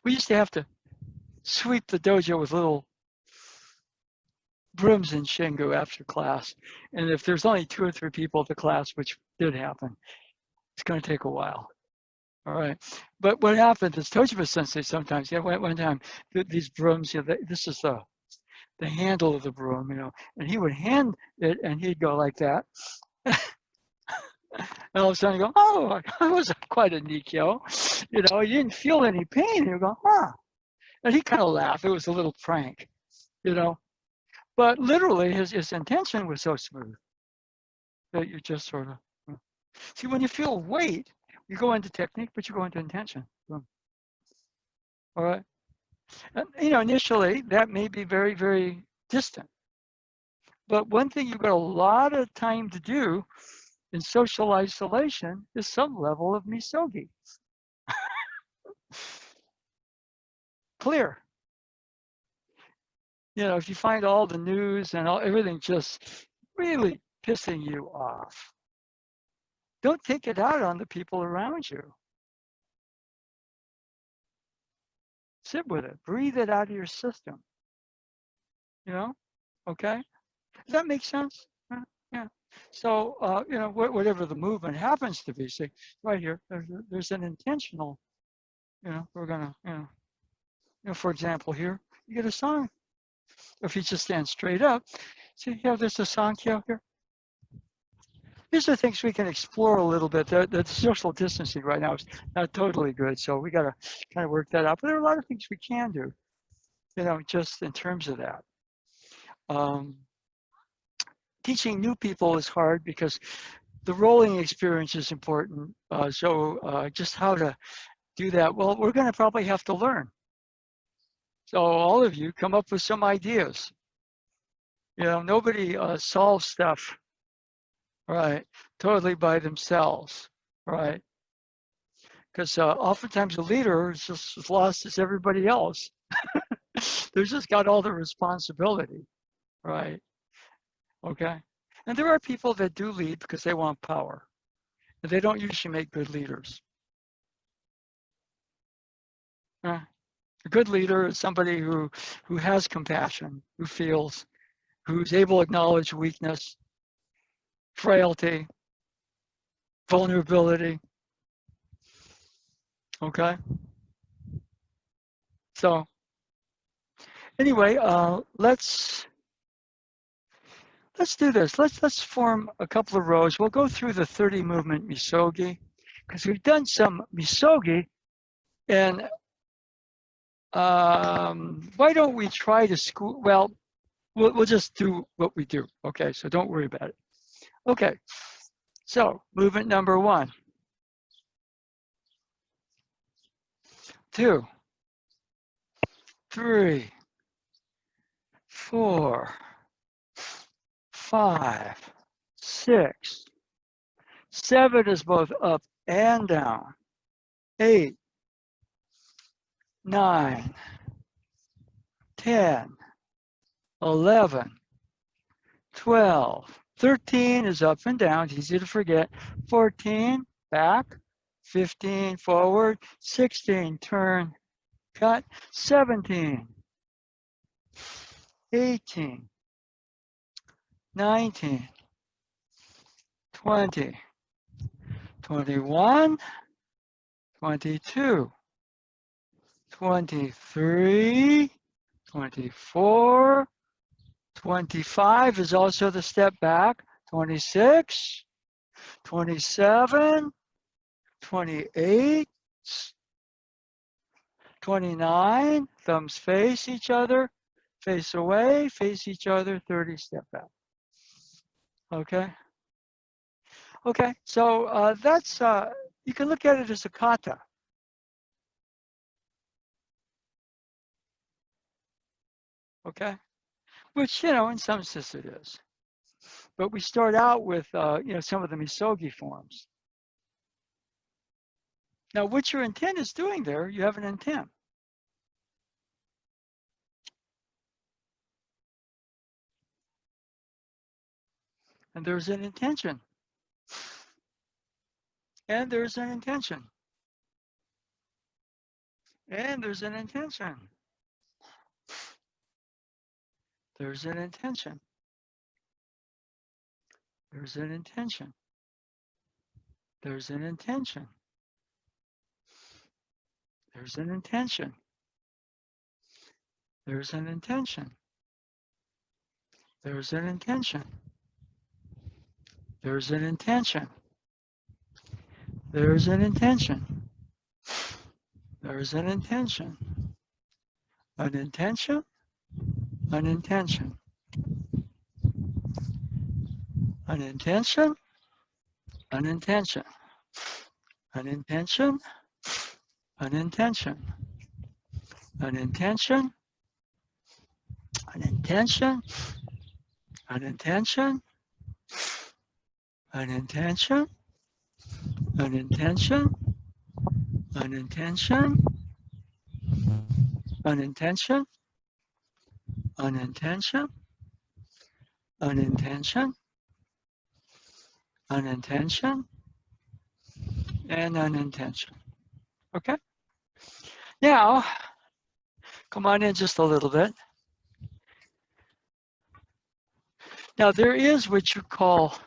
we used to have to sweep the dojo with little brooms in Shingu after class. And if there's only 2 or 3 people at the class, which did happen, it's going to take a while. All right. But what happened is Tojima Sensei sometimes, one time, these brooms, this is the handle of the broom, and he would hand it and he'd go like that. And all of a sudden you go, oh, I was quite a Nikyo. You didn't feel any pain. You go, huh. And he kind of laughed. It was a little prank, But literally his intention was so smooth that you just sort of, see, when you feel weight, you go into technique, but you go into intention. Boom. All right. And, initially that may be very, very distant. But one thing you've got a lot of time to do in social isolation is some level of misogi. Clear. If you find all the news and everything just really pissing you off, don't take it out on the people around you. Sit with it. Breathe it out of your system. Okay? Does that make sense? Yeah. So, whatever the movement happens to be, see, right here, there's an intentional, we're going to, for example, here, you get a song. If you just stand straight up, see, there's a Sankhya here. These are things we can explore a little bit. The social distancing right now is not totally good, so we got to kind of work that out. But there are a lot of things we can do. you know, just in terms of that. Teaching new people is hard because the rolling experience is important. So just how to do that, well, we're going to probably have to learn. So all of you come up with some ideas. You know, nobody solves stuff, right, totally by themselves, right? Because oftentimes a leader is just as lost as everybody else. They've just got all the responsibility, right? Okay. And there are people that do lead because they want power. And they don't usually make good leaders. A good leader is somebody who has compassion, who feels, who's able to acknowledge weakness, frailty, vulnerability. Okay. So anyway, let's do this. Let's form a couple of rows. We'll go through the 30 movement Misogi because we've done some Misogi, and why don't we try to school? Well, we'll just do what we do. Okay, so don't worry about it. Okay, so movement number 1, 2, 3, 4, 5, 6, 7 is both up and down. 8, 9, 10, 11, 12, 13 is up and down, it's easy to forget. 14, back. 15, forward. 16, turn, cut. 17, 18, 19, 20, 21, 22, 23, 24, 25 is also the step back. 26, 27, 28, 29, thumbs face each other, face away, face each other, 30, step back. Okay? Okay, so that's, you can look at it as a kata. Okay? Which, you know, in some sense it is. But we start out with, you know, some of the Misogi forms. Now, what your intent is doing there, you have an intent. And there's an intention. And there's an intention. And there's an intention. There's an intention. There's an intention. There's an intention. There's an intention. There's an intention. There's an intention. There's an intention. There's an intention. There's an intention. An intention. An intention. An intention. An intention. An intention. An intention. An intention. An intention. An intention. An intention. An intention. An intention. An intention. An intention. An intention. An intention. And an intention. Okay? Now, come on in just a little bit. Now, there is what you call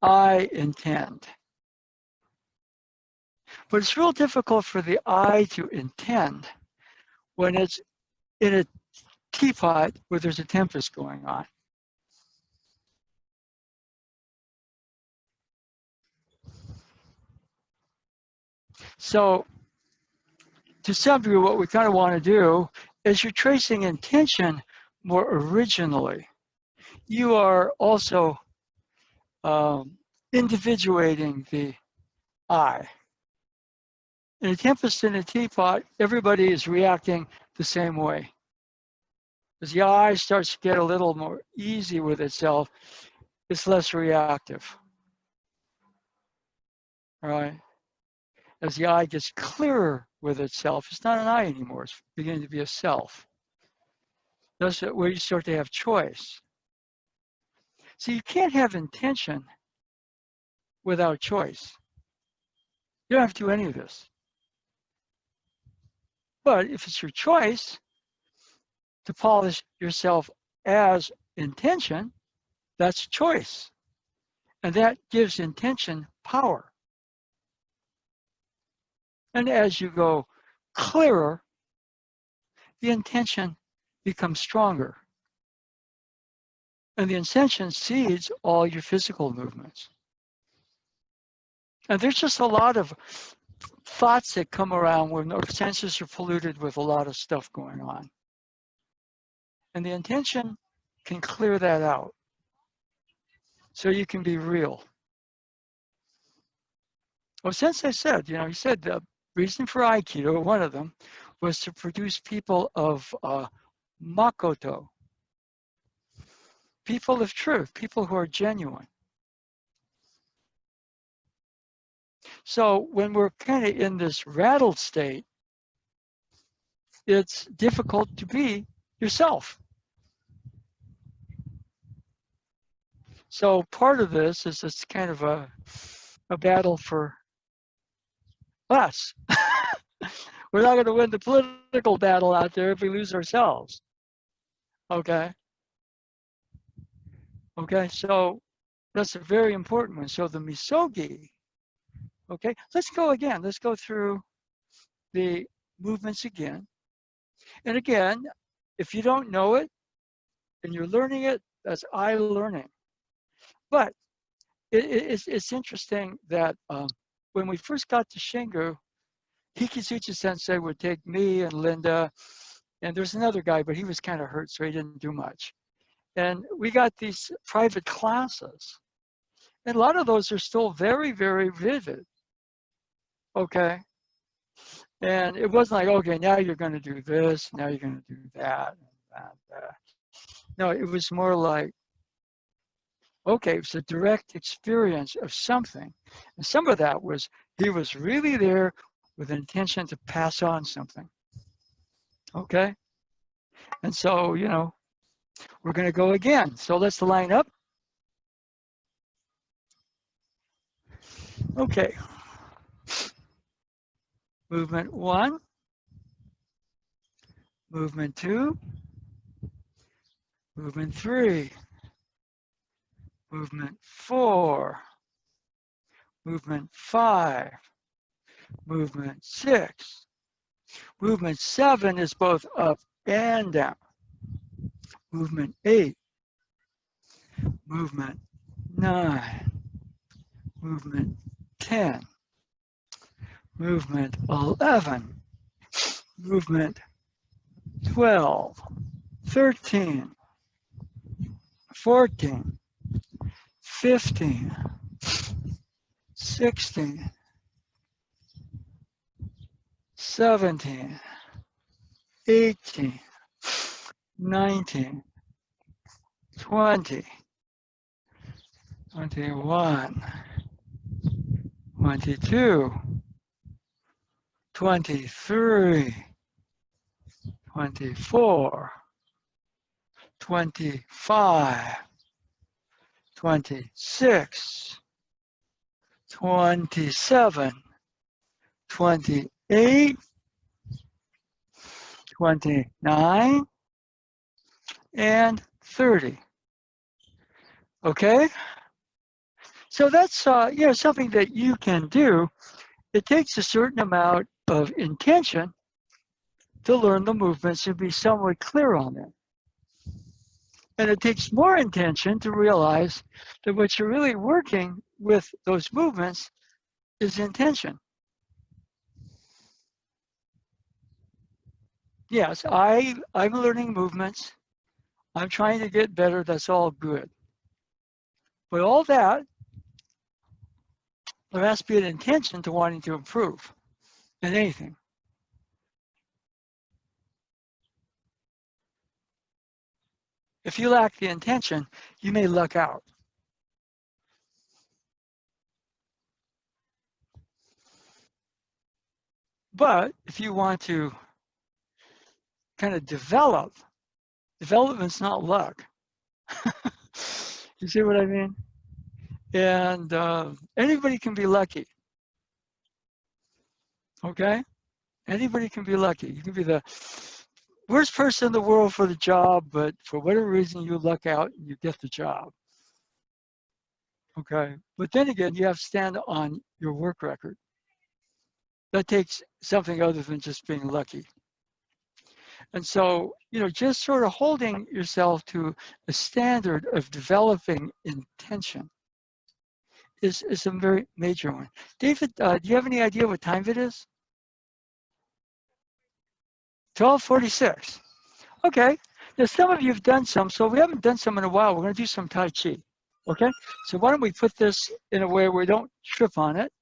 I intend. But it's real difficult for the I to intend when it's in a teapot where there's a tempest going on. So to some degree, what we kind of want to do as you're tracing intention more originally, you are also individuating the I. In a tempest in a teapot, everybody is reacting the same way. As the I starts to get a little more easy with itself, it's less reactive. All right? As the I gets clearer with itself, it's not an I anymore, it's beginning to be a self. That's where you start to have choice. So you can't have intention without choice. You don't have to do any of this. But if it's your choice to polish yourself as intention, that's choice. And that gives intention power. And as you go clearer, the intention becomes stronger. And the intention seeds all your physical movements. And there's just a lot of thoughts that come around when our senses are polluted with a lot of stuff going on. And the intention can clear that out. So you can be real. Well, since I said, he said the reason for Aikido, one of them, was to produce people of Makoto, people of truth, people who are genuine. So when we're kind of in this rattled state, it's difficult to be yourself. So part of this is it's kind of a battle for us. We're not going to win the political battle out there if we lose ourselves. Okay. Okay, so that's a very important one. So the Misogi, okay, let's go again. Let's go through the movements again. And again, if you don't know it and you're learning it, that's I learning. But it's interesting that when we first got to Shingu, Hikitsuchi Sensei would take me and Linda, and there's another guy, but he was kind of hurt, so he didn't do much. And we got these private classes. And a lot of those are still very, very vivid. Okay. And it wasn't like, okay, now you're going to do this, now you're going to do that, and that. No, it was more like, okay, it was a direct experience of something. And some of that was, he was really there with an intention to pass on something. Okay. And so, we're going to go again. So let's line up. Okay. Movement 1, movement 2, movement 3, movement 4, movement 5, movement 6. Movement 7 is both up and down. Movement 8, movement 9, movement 10, movement 11, movement 12, 13, 14, 15, 16, 17, 18, 19, 20, 21, 22, 23, 24, 25, 26, 27, 28, 29, and 30. Okay? So that's something that you can do. It takes a certain amount of intention to learn the movements and be somewhat clear on them. And it takes more intention to realize that what you're really working with those movements is intention. Yes, I'm learning movements. I'm trying to get better. That's all good. But all that, there has to be an intention to wanting to improve in anything. If you lack the intention, you may luck out. But if you want to kind of development's not luck. You see what I mean? And anybody can be lucky. Okay? Anybody can be lucky. You can be the worst person in the world for the job, but for whatever reason you luck out and you get the job. Okay? But then again, you have to stand on your work record. That takes something other than just being lucky. And so, just sort of holding yourself to a standard of developing intention is a very major one. David, do you have any idea what time it is? 12:46. Okay. Now, some of you have done some, so we haven't done some in a while. We're going to do some Tai Chi. Okay. So why don't we put this in a way where we don't trip on it?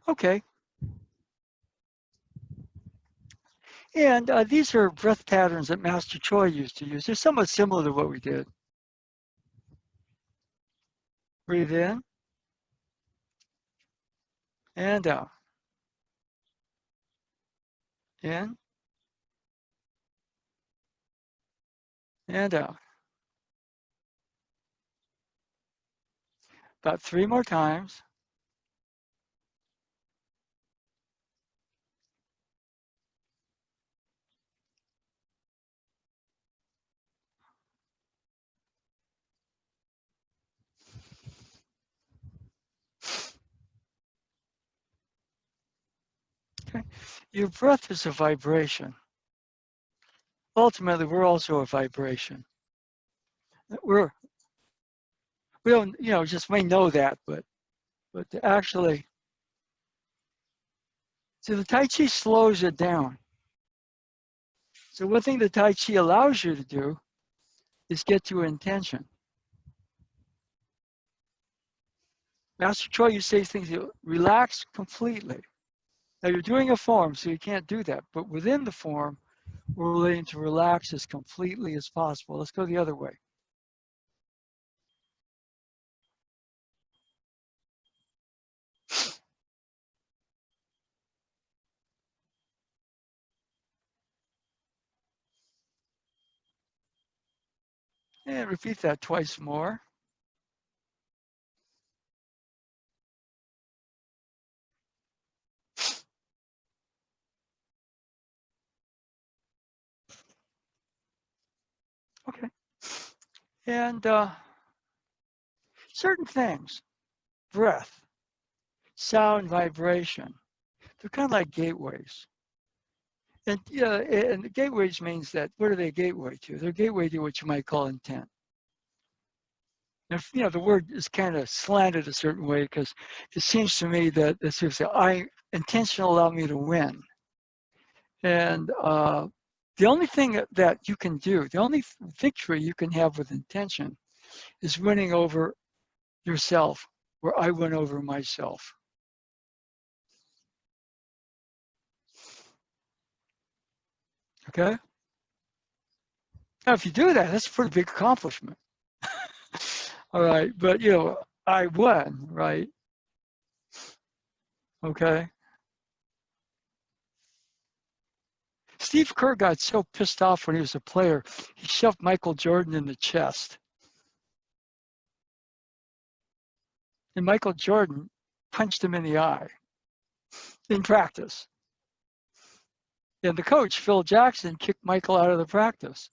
Okay. And these are breath patterns that Master Choi used to use. They're somewhat similar to what we did. Breathe in and out. In and out. About 3 more times. Okay. Your breath is a vibration. Ultimately, we're also a vibration. We're we don't, just may know that, but to actually, see, the Tai Chi slows it down. So one thing the Tai Chi allows you to do is get to intention. Master Choi, you say things, you relax completely. Now you're doing a form, so you can't do that. But within the form, we're willing to relax as completely as possible. Let's go the other way. And repeat that twice more. Okay. And certain things, breath, sound, vibration, they're kind of like gateways. And and the gateways means that, what are they gateway to? They're gateway to what you might call intent. If, the word is kind of slanted a certain way because it seems to me that it's sort of say, intention allow me to win. And the only thing that you can do, the only victory you can have with intention is winning over yourself, where I win over myself. Okay? Now, if you do that, that's a pretty big accomplishment. All right, but I won, right? Okay. Steve Kerr got so pissed off when he was a player, he shoved Michael Jordan in the chest. and Michael Jordan punched him in the eye in practice. And the coach, Phil Jackson, kicked Michael out of the practice.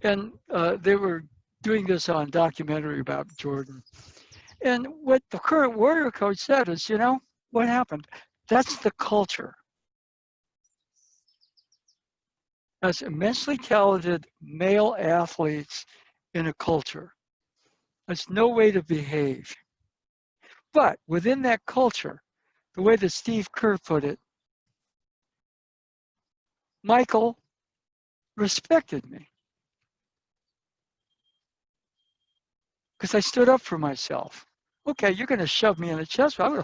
And they were doing this on documentary about Jordan. And what the current Warrior coach said is, you know, what happened? That's the culture. As immensely talented male athletes in a culture. That's no way to behave. But within that culture, the way that Steve Kerr put it, Michael respected me because I stood up for myself. Okay, you're going to shove me in the chest. I'm going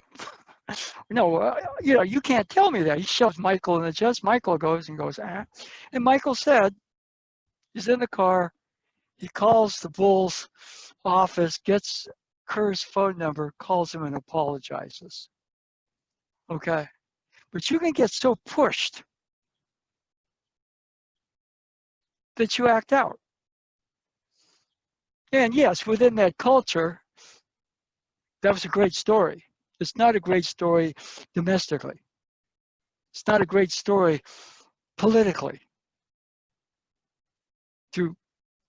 to, no, you know, you can't tell me that. He shoves Michael in the chest. Michael goes and goes, ah. And Michael said, he's in the car. He calls the Bulls office, gets Kerr's phone number, calls him and apologizes. Okay. But you can get so pushed that you act out. And yes, within that culture, that was a great story. It's not a great story domestically. It's not a great story politically to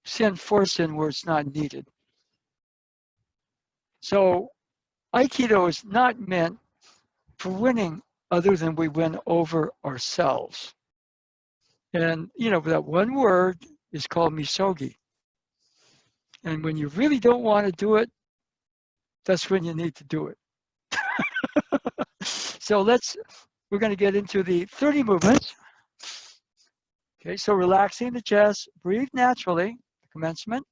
send force in where it's not needed. So Aikido is not meant for winning other than we win over ourselves. And, you know, that one word is called Misogi. And when you really don't want to do it, that's when you need to do it. So we're going to get into the 30 movements. Okay, so relaxing the chest, breathe naturally, commencement.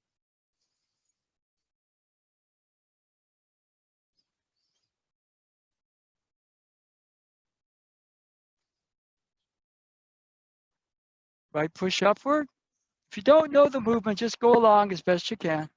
Right push upward. If you don't know the movement, just go along as best you can.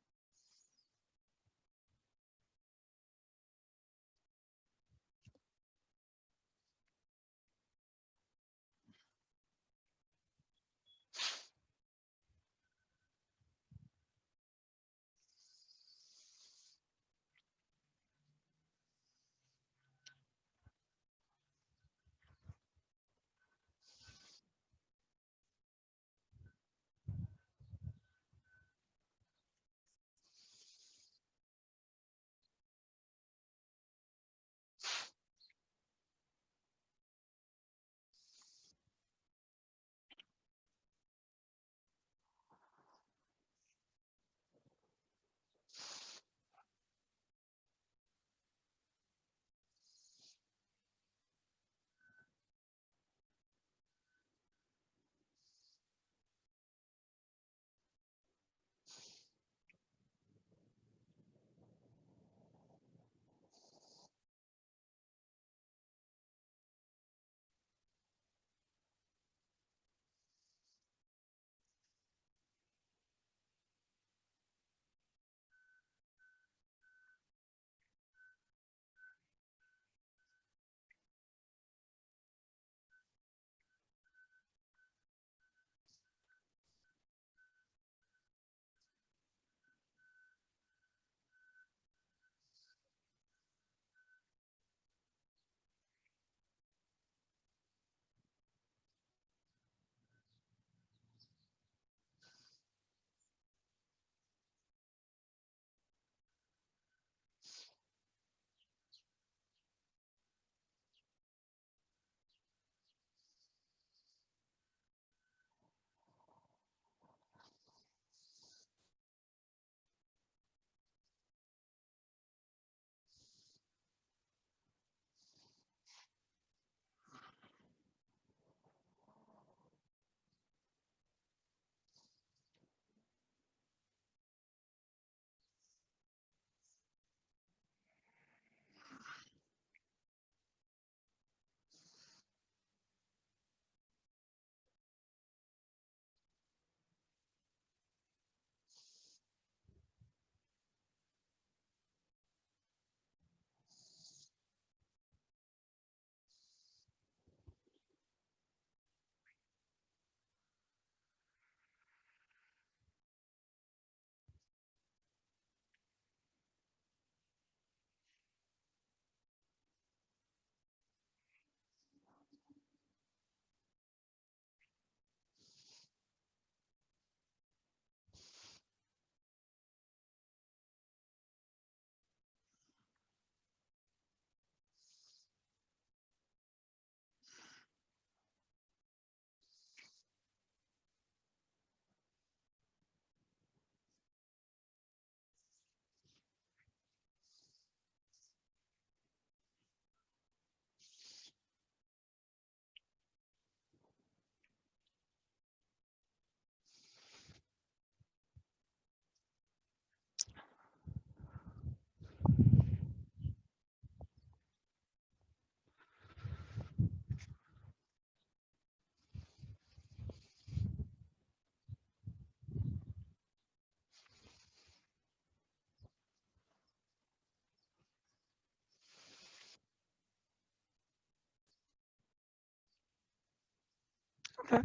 Okay.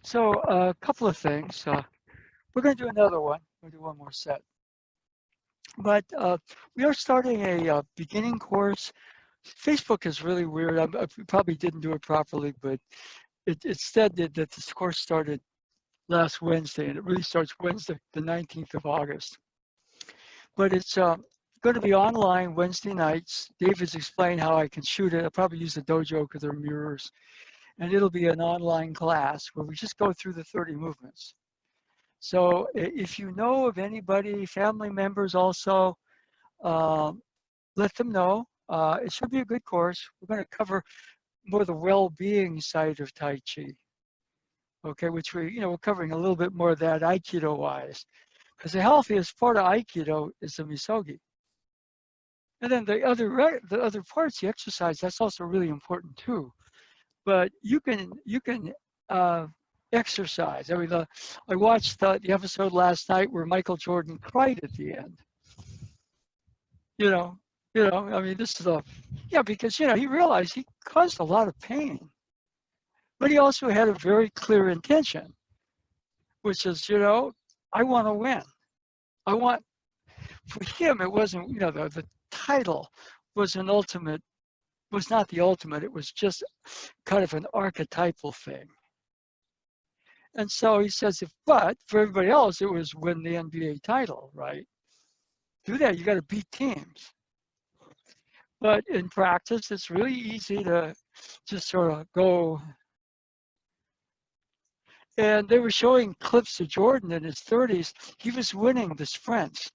So a couple of things. We're going to do another one. We'll do one more set. But we are starting a beginning course. Facebook is really weird. I probably didn't do it properly, but it said that this course started last Wednesday, and it really starts Wednesday, the 19th of August. But it's going to be online Wednesday nights. David's explained how I can shoot it. I'll probably use the dojo because there are mirrors. And it'll be an online class where we just go through the 30 movements. So if you know of anybody, family members also, let them know. It should be a good course. We're going to cover more the well-being side of Tai Chi. Okay, which we're covering a little bit more of that Aikido-wise. Because the healthiest part of Aikido is the Misogi. And then the other parts, the exercise, that's also really important too. But you can exercise. I mean, I watched the episode last night where Michael Jordan cried at the end. You know, I mean, this is because he realized he caused a lot of pain, but he also had a very clear intention, which is, I want to win. I want. For him, it wasn't, the title was was not the ultimate. It was just kind of an archetypal thing. And so he says, but for everybody else, it was win the NBA title, right? Do that, you got to beat teams. But in practice, it's really easy to just sort of go. And they were showing clips of Jordan in his 30s. He was winning the sprints.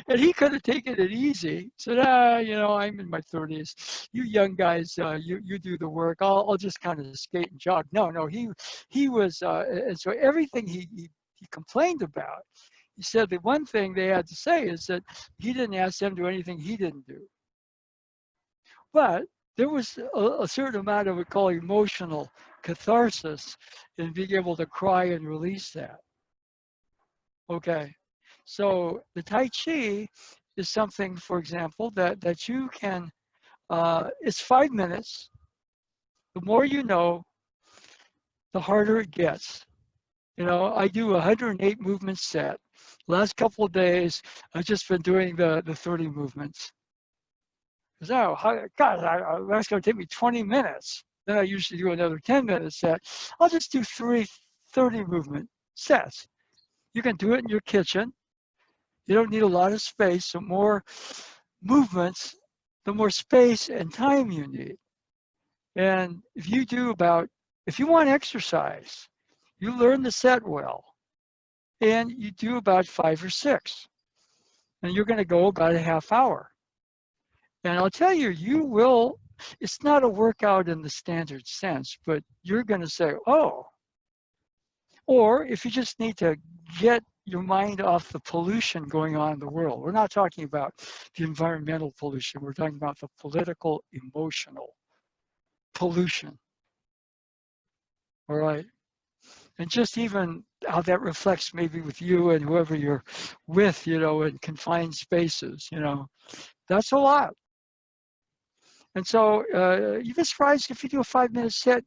And he could have taken it easy. Said, I'm in my 30s. You young guys, you do the work. I'll just kind of skate and jog. No, he was, and so everything he complained about, he said the one thing they had to say is that he didn't ask them to do anything he didn't do. But there was a certain amount of what we call emotional catharsis in being able to cry and release that. Okay. So the Tai Chi is something, for example, that you can, it's 5 minutes. The more you know, the harder it gets. I do 108 movement set. Last couple of days, I've just been doing the 30 movements. So, God, that's going to take me 20 minutes. Then I usually do another 10-minute set. I'll just do 30 movement sets. You can do it in your kitchen. You don't need a lot of space. So more movements, the more space and time you need. And if you want exercise, you learn the set well. And you do about 5 or 6. And you're going to go about a half hour. And I'll tell you, it's not a workout in the standard sense, but you're going to say, oh. Or if you just need to get your mind off the pollution going on in the world. We're not talking about the environmental pollution. We're talking about the political, emotional pollution. All right. And just even how that reflects maybe with you and whoever you're with, in confined spaces, that's a lot. And so you'd be surprised if you do a 5-minute set,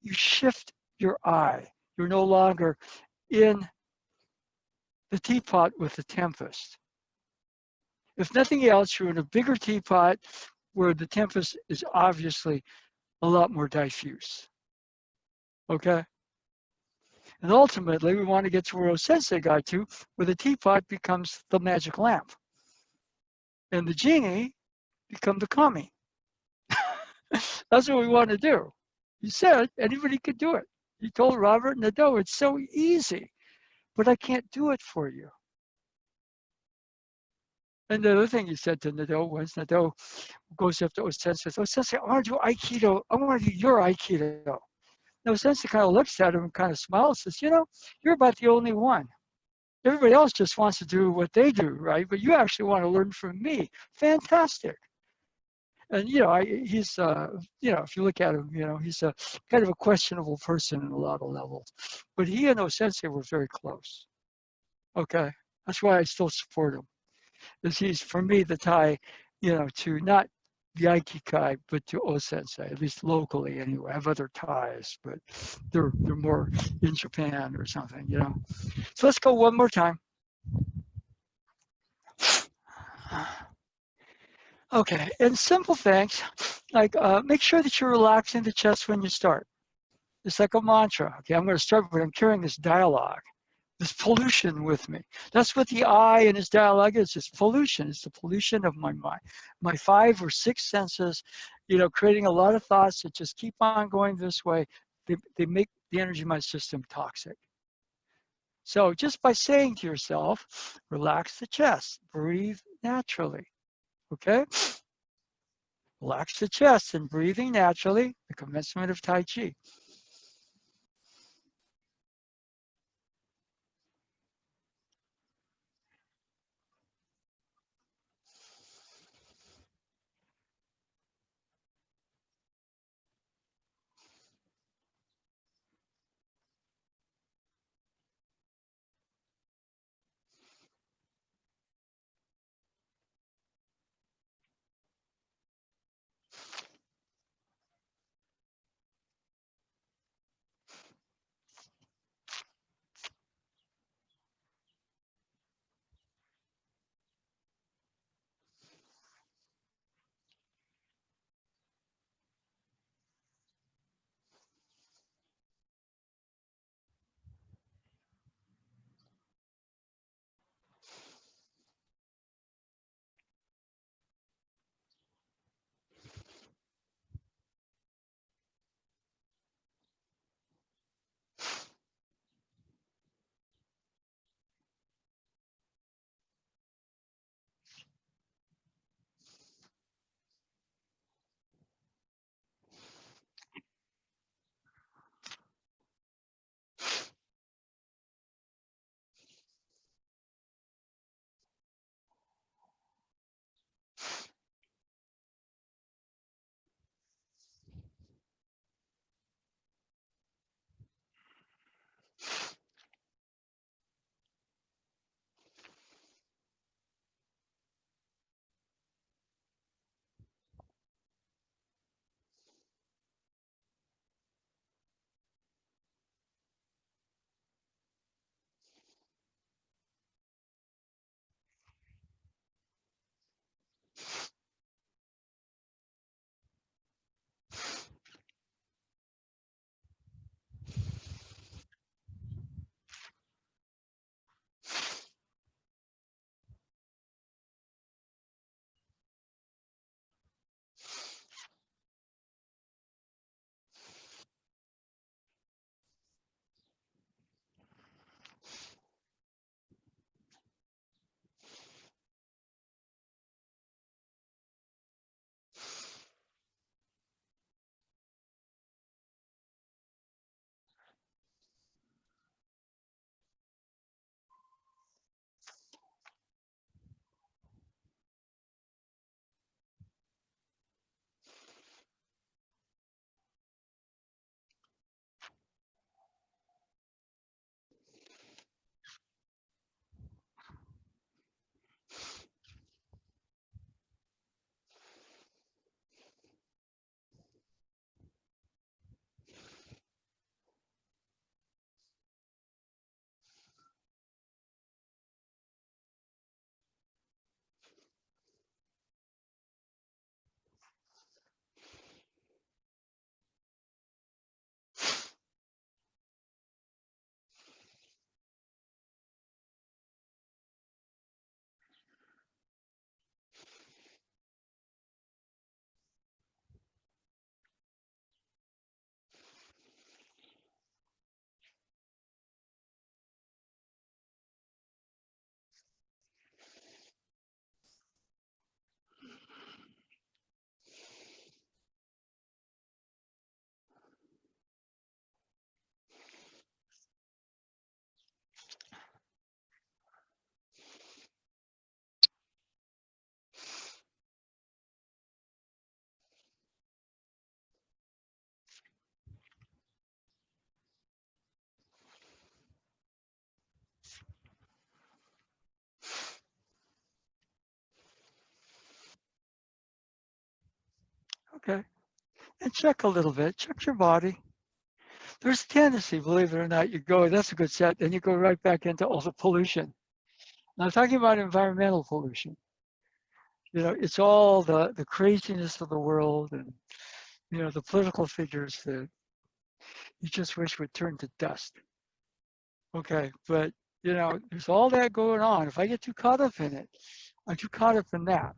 you shift your eye. You're no longer in the teapot with the tempest. If nothing else, you're in a bigger teapot where the tempest is obviously a lot more diffuse. Okay? And ultimately, we want to get to where Sensei got to, where the teapot becomes the magic lamp. And the genie become the kami. That's what we want to do. He said anybody could do it. He told Robert Nadeau, it's so easy, but I can't do it for you. And the other thing he said to Nadeau was, Nadeau goes up to Osensei, Osensei, I want to do Aikido. I want to do your Aikido. Now Osensei kind of looks at him and kind of smiles and says, you're about the only one. Everybody else just wants to do what they do, right? But you actually want to learn from me. Fantastic. And, he's, if you look at him, he's a kind of a questionable person in a lot of levels. But he and Osensei were very close. Okay. That's why I still support him. He's, for me, the tie, to not the Aikikai, but to O-sensei, at least locally anyway. I have other ties, but they're more in Japan or something, you know. So let's go one more time. Okay, and simple things like make sure that you're relaxing the chest when you start. It's like a mantra. Okay, I'm going to start, but I'm carrying this dialogue, this pollution with me. That's what the I in this dialogue is. It's pollution. It's the pollution of my mind, my 5 or 6 senses, you know, creating a lot of thoughts that just keep on going this way. They make the energy of my system toxic. So just by saying to yourself, relax the chest, breathe naturally. Okay? Relax the chest and breathing naturally, the commencement of Tai Chi. Okay. And check a little bit, check your body. There's a tendency, believe it or not, you go, that's a good set, then you go right back into all the pollution. Now, I'm talking about environmental pollution. You know, it's all the craziness of the world and, you know, the political figures that you just wish would turn to dust. Okay, but, you know, there's all that going on. If I get too caught up in it, I'm too caught up in that.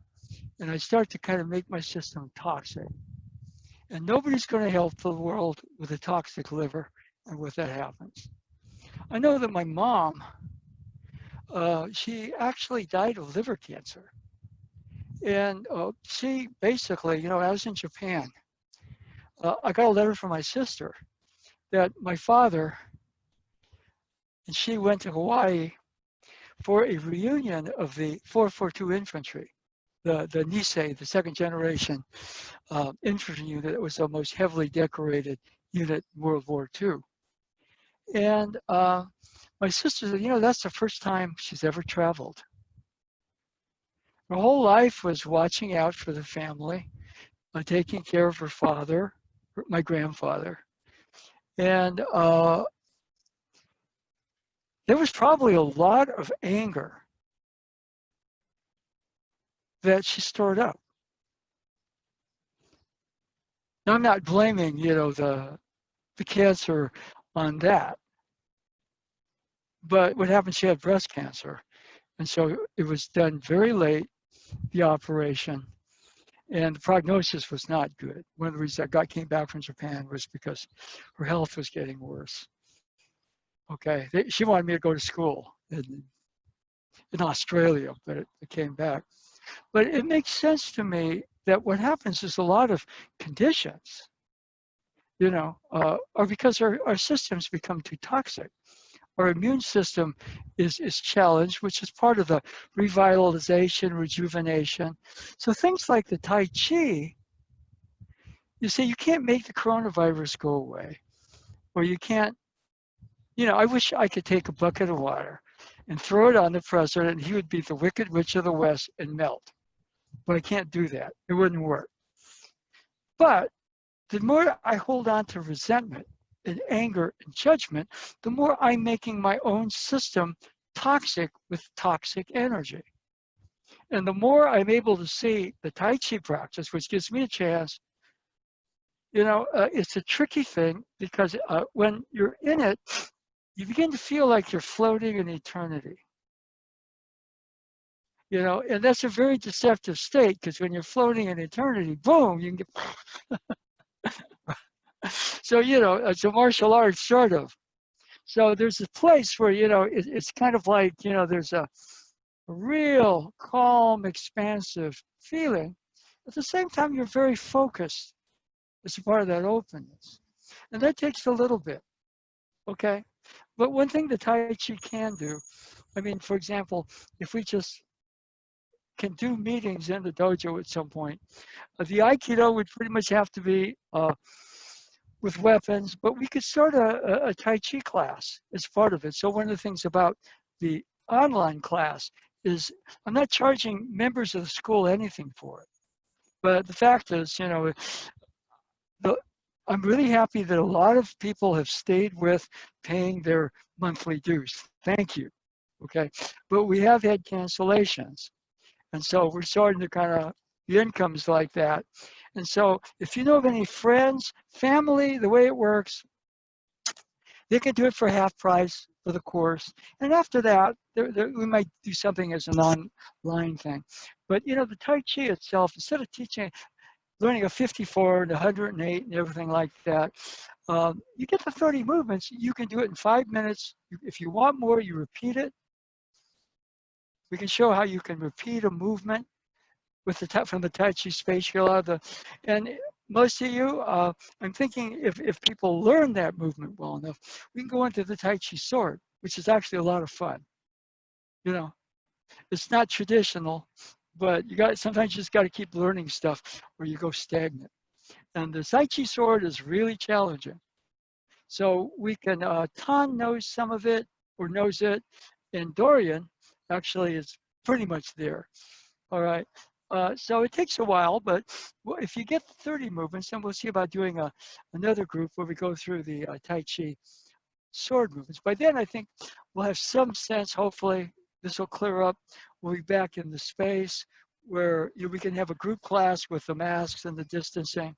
And I start to kind of make my system toxic. And nobody's going to help the world with a toxic liver and what that happens. I know that my mom, she actually died of liver cancer. And she basically, you know, I was in Japan. I got a letter from my sister that my father and she went to Hawaii for a reunion of the 442 infantry, the Nisei, the second generation infantry unit that was the most heavily decorated unit in World War II. And my sister said, you know, that's the first time she's ever traveled. Her whole life was watching out for the family, taking care of her father, my grandfather. And there was probably a lot of anger that she stored up. Now, I'm not blaming, you know, the cancer on that. But what happened, she had breast cancer. And so it was done very late, the operation. And the prognosis was not good. One of the reasons I came back from Japan was because her health was getting worse. Okay, she wanted me to go to school in Australia, but it came back. But it makes sense to me that what happens is a lot of conditions, you know, are because our systems become too toxic. Our immune system is challenged, which is part of the revitalization, rejuvenation. So things like the Tai Chi, you say you can't make the coronavirus go away, or you can't, you know, I wish I could take a bucket of water and throw it on the president and he would be the Wicked Witch of the West and melt. But I can't do that. It wouldn't work. But the more I hold on to resentment and anger and judgment, the more I'm making my own system toxic with toxic energy. And the more I'm able to see the Tai Chi practice, which gives me a chance, you know, it's a tricky thing because when you're in it, you begin to feel like you're floating in eternity. You know, and that's a very deceptive state because when you're floating in eternity, boom, you can get. So, you know, it's a martial arts sort of. So there's a place where, you know, it's kind of like, you know, there's a real calm, expansive feeling. At the same time, you're very focused as a part of that openness. And that takes a little bit, okay? But one thing the Tai Chi can do, I mean, for example, if we just can do meetings in the dojo at some point, the Aikido would pretty much have to be with weapons, but we could start a Tai Chi class as part of it. So one of the things about the online class is I'm not charging members of the school anything for it. But the fact is, you know, I'm really happy that a lot of people have stayed with paying their monthly dues. Thank you. Okay. But we have had cancellations. And so we're starting to kind of, the income's like that. And so if you know of any friends, family, the way it works, they can do it for half price for the course. And after that, we might do something as an online thing. But, you know, the Tai Chi itself, instead of learning a 54 and 108 and everything like that, you get the 30 movements. You can do it in 5 minutes. If you want more, you repeat it. We can show how you can repeat a movement with from the Tai Chi spatula. And most of you, I'm thinking if people learn that movement well enough, we can go into the Tai Chi sword, which is actually a lot of fun. You know, it's not traditional, but sometimes you just got to keep learning stuff or you go stagnant. And the Tai Chi sword is really challenging. So we can, Tan knows some of it or knows it, and Dorian actually is pretty much there. All right. So it takes a while, but if you get 30 movements, then we'll see about doing another group where we go through the Tai Chi sword movements. By then, I think we'll have some sense, hopefully, this will clear up. We'll be back in the space where we can have a group class with the masks and the distancing.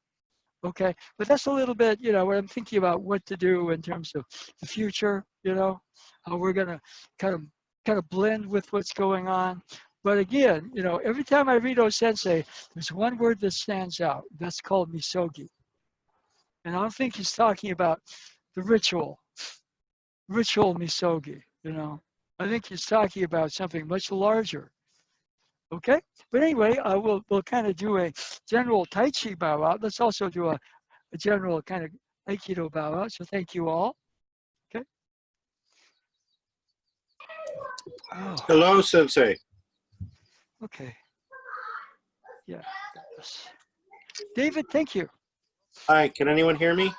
Okay, but that's a little bit, what I'm thinking about what to do in terms of the future, how we're gonna kind of blend with what's going on. But again, every time I read O-sensei, there's one word that stands out. That's called Misogi. And I don't think he's talking about the ritual Misogi, I think he's talking about something much larger. Okay, but anyway, we'll kind of do a general Tai Chi bow out. Let's also do a general kind of Aikido bow out. So thank you all. Okay. Oh, Hello, Sensei. okay. Yeah. David, thank you. Hi, can anyone hear me?